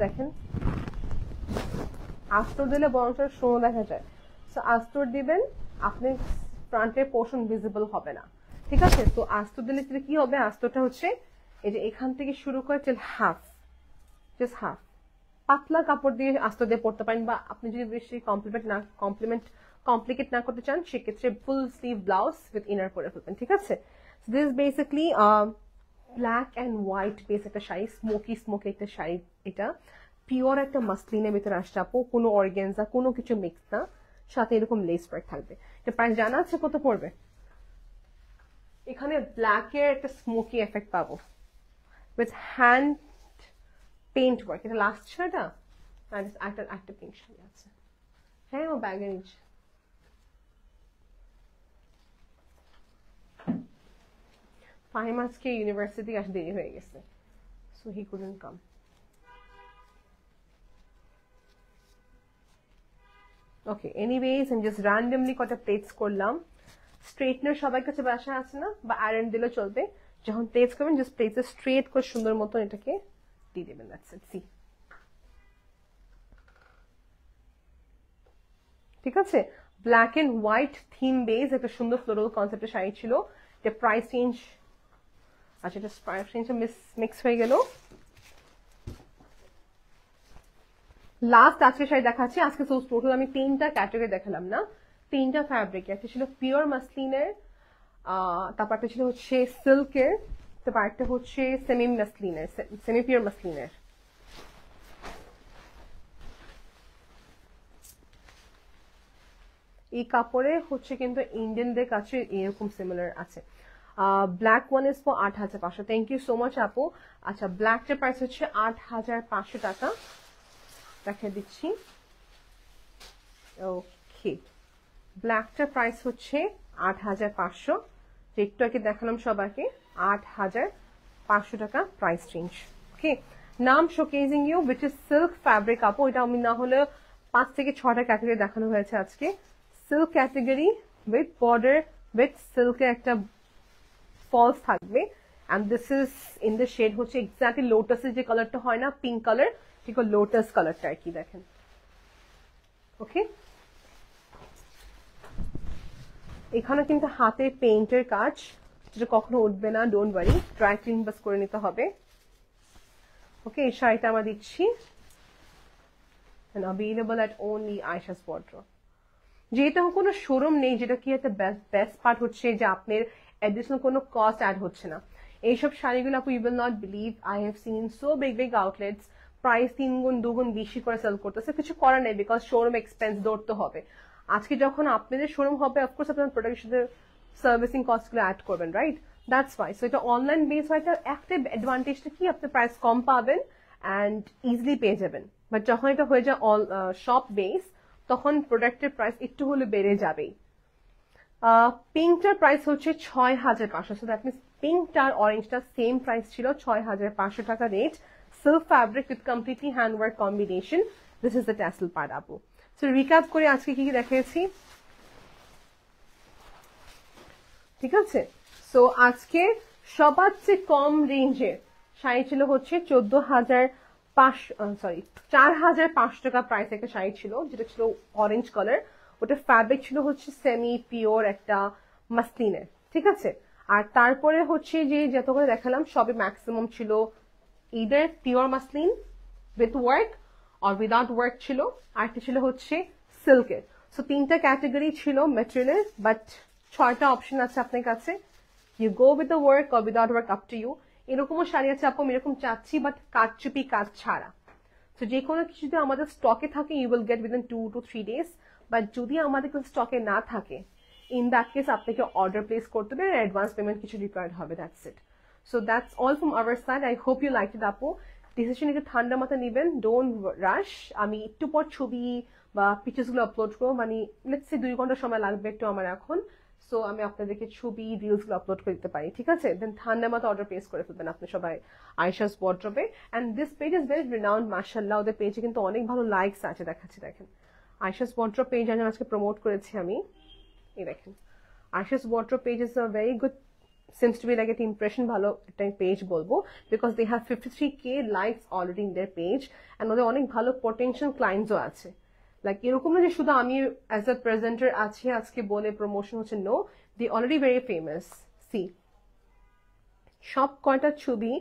দেখেন আস্তর দিলে বরঞ্চ শো দেখা যায়। সো আস্তর দিবেন, আপনি ফ্রন্টের পোর্শন ভিজিবল হবে না, ঠিক আছে? তো আস্তর দিলে কি হবে, আস্তরটা হচ্ছে এই যে এখান থেকে শুরু করে টিল হাফ, জাস্ট হাফ। পাতলা কাপড় দিয়ে আস্তর দিয়ে পড়তে পারেন, বা আপনি যদি বেশি কমপ্লিকেট না করতে চান সেক্ষেত্রে full sleeve blouse with inner পরে ফেলবেন, ঠিক আছে? This basically black and white base একটা শাড়ি, স্মোকি একটা শাড়ি, এটা পিওর একটা মাসলিনের ভিতরে আসছে আপু, কোনো অর্গানজা কোনো কিছু মিক্স না, সাথে এরকম লেস ওয়ার্ক থাকবে। এটা প্রাইস জানা আছে কত পড়বে? এখানে ব্ল্যাকের একটা স্মোকি এফেক্ট পাবো উইথ হ্যান্ড পেইন্ট ওয়ার্ক। এটা লাস্ট শাড়িটা একটা পিঙ্ক শাড়ি আছে, হ্যাঁ ও ব্যাগের নিচে। ফাহিম আজকে ইউনিভার্সিটি আসতে দেরি হয়ে গেছে, so he couldn't come. Okay anyways আমি জাস্ট র্যান্ডমলি কটা প্লেটস করলাম। স্ট্রেটনার সবার কাছে বাসা আছে না, বা আয়রন দিলেও চলবে। যখন প্লেটস করবেন জাস্ট প্লেটসে স্ট্রেট করে সুন্দর মতন এটাকে দিয়ে দেবেন, দ্যাটস ইট। সি ঠিক আছে, black and white theme base একটা সুন্দর ফ্লোরাল কনসেপ্টের শাড়ি ছিল। এটা প্রাইস রেঞ্জ, আচ্ছা এটা প্রাইস রেঞ্জ মিক্স হয়ে গেল। লাস্ট আজকে শাড়ি দেখাচ্ছি। আজকে টোটাল আমি 3টা ক্যাটাগরি দেখালাম না, 3টা ফ্যাব্রিক। একটা ছিল পিওর মাসলিনের, তারপর একটা ছিল হচ্ছে সিল্কের, তারপর একটা হচ্ছে সেমি মাসলিনের, সেমি পিওর মাসলিনের। এই কাপড়ে হচ্ছে কিন্তু ইন্ডিয়ানদের কাছে এরকম সিমিলার আছে। Black one is for 8,500। Thank you so much আপু। আচ্ছা ব্ল্যাকটার প্রাইস হচ্ছে 8,500 টাকা, দেখা দিচ্ছি। ওকে ব্ল্যাকটার প্রাইস হচ্ছে 8,500, একটু আগে দেখালাম সবাইকে, 8,500 টাকা price range. Okay now showcasing you which is silk fabric আপু, এটা আমি না হলে 5 থেকে 6টা ক্যাটাগরি দেখানো হয়েছে আজকে। Silk category with border with সিল্কের একটা ফলস থাকবে, and this is in the shade হচ্ছে এক্স্যাক্টলি লোটাসের যে কালারটা হয় না পিঙ্ক কালার, ঠিক লোটাস কালারটা আর কি, দেখেন। ওকে এখানে কিন্তু হাতে পেইন্টের কাজ, যেটা কখনো উঠবে না, ডোন্ট ওয়ারি, ড্রাই ক্লিন বাস করে নিতে হবে। ওকে এই শাড়িটা আমরা দিচ্ছি and available at only Aisha's wardrobe। যেহেতু কোনো শোরুম নেই, যেটা কি একটা বেস্ট পার্ট হচ্ছে যে আপনার অ্যাডিশনাল কোনো কস্ট অ্যাড হচ্ছে না। এইসব শাড়িগুলো আপু you will not believe, I have seen in so big outlets price 3 গুণ 2 গুণ বেশি করে সেল করতেছে। কিছু করার নেই, বিকজ শোরুম এক্সপেন্স ধরতে হবে। আজকে যখন আপনাদের শোরুম হবে অফকোর্স আপনার প্রোডাক্টের সাথে সার্ভিসিং কস্টগুলো অ্যাড করবেন, রাইট? That's why. সো এটা অনলাইন বেস হয়, এটা একটা অ্যাডভান্টেজটা কি আপনি প্রাইস কম পাবেন অ্যান্ড ইজিলি পেয়ে যাবেন। বাট যখন এটা হয়ে যায় শপ বেস তখন প্রোডাক্টের প্রাইস একটু হলে বেড়ে যাবেই। পিঙ্কটার প্রাইস হচ্ছে 6,500। সো দ্যাট মিনস পিঙ্কটা আর অরেঞ্জটা সেম প্রাইস ছিল, 6,500 টাকা rate. Silk fabric with completely handwork combination, this is the tassel part আপু। সো রিক্যাপ করে আজকে কি কি দেখিয়েছি, ঠিক আছে? সো আজকে সবার চেয়ে কম রেঞ্জের শাড়ি ছিল হচ্ছে 4,500 টাকা প্রাইস একটা শাড়ি ছিল, যেটা ছিল অরেঞ্জ কালার। ওটা ফ্যাব্রিক ছিল হচ্ছে সেমি পিওর একটা মাসলিনের, ঠিক আছে? আর তারপরে হচ্ছে যে যতগুলো দেখালাম সবই ম্যাক্সিমাম ছিল either pure muslin with work আর উইদাউট ওয়ার্ক ছিল, আর একটা ছিল হচ্ছে সিল্কের। সো 3টা ক্যাটাগরি ছিল মেটেরিয়ালের, বাট 6টা অপশন আছে আপনার কাছে। You go with the work or without work, up to you. এরকমও শাড়ি আছে আপু আমি এরকম চাচ্ছি বাট কারচুপি কাজ ছাড়া। তো যে কোনো কিছু যদি আমাদের স্টকে থাকে you will get within 2 to 3 days, বাট যদি আমাদের কাছে স্টকে না থাকে, ইন দ্যাট কেস আপনাকে অর্ডার প্লেস করতে হবে, অ্যাডভান্স পেমেন্ট কিছু রিকোয়ার্ড হবে, that's it. So that's all from our side. I hope you like it আপু। ডিসিশন একটু ঠান্ডা মাথা নেবেন, ডোন্ট রাশ। আমি একটু পর ছবি বা পিকচার্সগুলো আপলোড করবো, মানে লেটস সে 2 ঘন্টা সময় লাগবে একটু আমার এখন। সো আমি আপনাদেরকে ছবি রিলসগুলো আপলোড করে দিতে পারি, ঠিক আছে? দেন ঠান্ডা মাথা অর্ডার প্লেস করে ফেলবেন আপনি সবাই আয়েশাস ওয়ার্ড্রবে। And this page is very renowned, মাশাআল্লাহ। ওদের পেজে কিন্তু অনেক ভালো লাইকস আছে, দেখাচ্ছি দেখেন। আয়েশাস ওয়ার্ড্রব পেজ আজকে প্রমোট করেছি আমি, এই দেখেন। Ayesha's wardrobe page is a very good, seems to be like একটা ইমপ্রেশন ভালো একটা পেজ বলবো, because they have 53K likes already in their page. And ওদের অনেক ভালো পটেনশিয়াল ক্লায়েন্টসও আছে। লাইক এরকম না যে শুধু আমি অ্যাজ আ প্রেজেন্টার আছি আজকে বলে প্রমোশন হচ্ছে, নো, দি অলরেডি ভেরি ফেমাস। সি সব কয়টা ছবি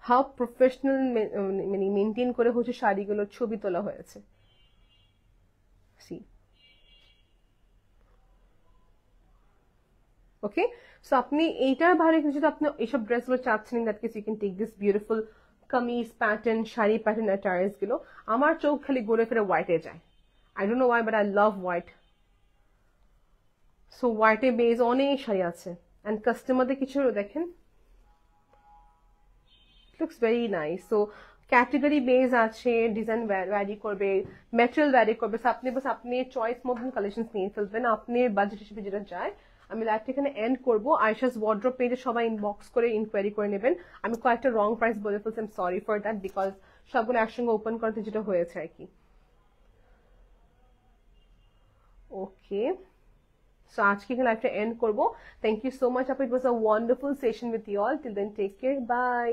হাউ প্রফেশনাল মানে মেনটেন করে হচ্ছে শাড়িগুলোর ছবি তোলা হয়েছে। সি ওকে, সো আপনি এইটার বাইরে যদি আপনি এইসব ড্রেসগুলো চাচ্ছেন, that case you can take this beautiful kameez pattern, sari pattern attires গুলো। আমার চোখ খালি ঘুরে ফিরে হোয়াইটে যায়, I don't know why, but I love white. So হোয়াইটে বেজ অনেক শাড়ি আছে। অ্যান্ড কাস্টমারদের কিছু দেখেন, looks very nice. So category base আছে, ডিজাইন ভ্যারি করবে, ম্যাটেরিয়াল ভ্যারি করবে। আপনি চয়েস মতন কালেকশন নিয়ে ফেলবেন, আপনি বাজেট হিসেবে যেটা যায়। আমি লাইভটা এখানে এন্ড করবো। আয়েশাস ওয়ার্ড্রব পেজে সবাই ইনবক্স করে ইনকোয়ারি করে নেবেন। আমি কয়েকটা রং প্রাইস বলে ফেলছি, I am sorry for that, because সবগুলো একসঙ্গে ওপেন করতে যেটা হয়েছে আর কি। ওকে, সো আজকে এখানে লাইভটা এন্ড করবো। থ্যাংক ইউ সো মাচ আপু, it was a wonderful session with you all. Till then take care, by.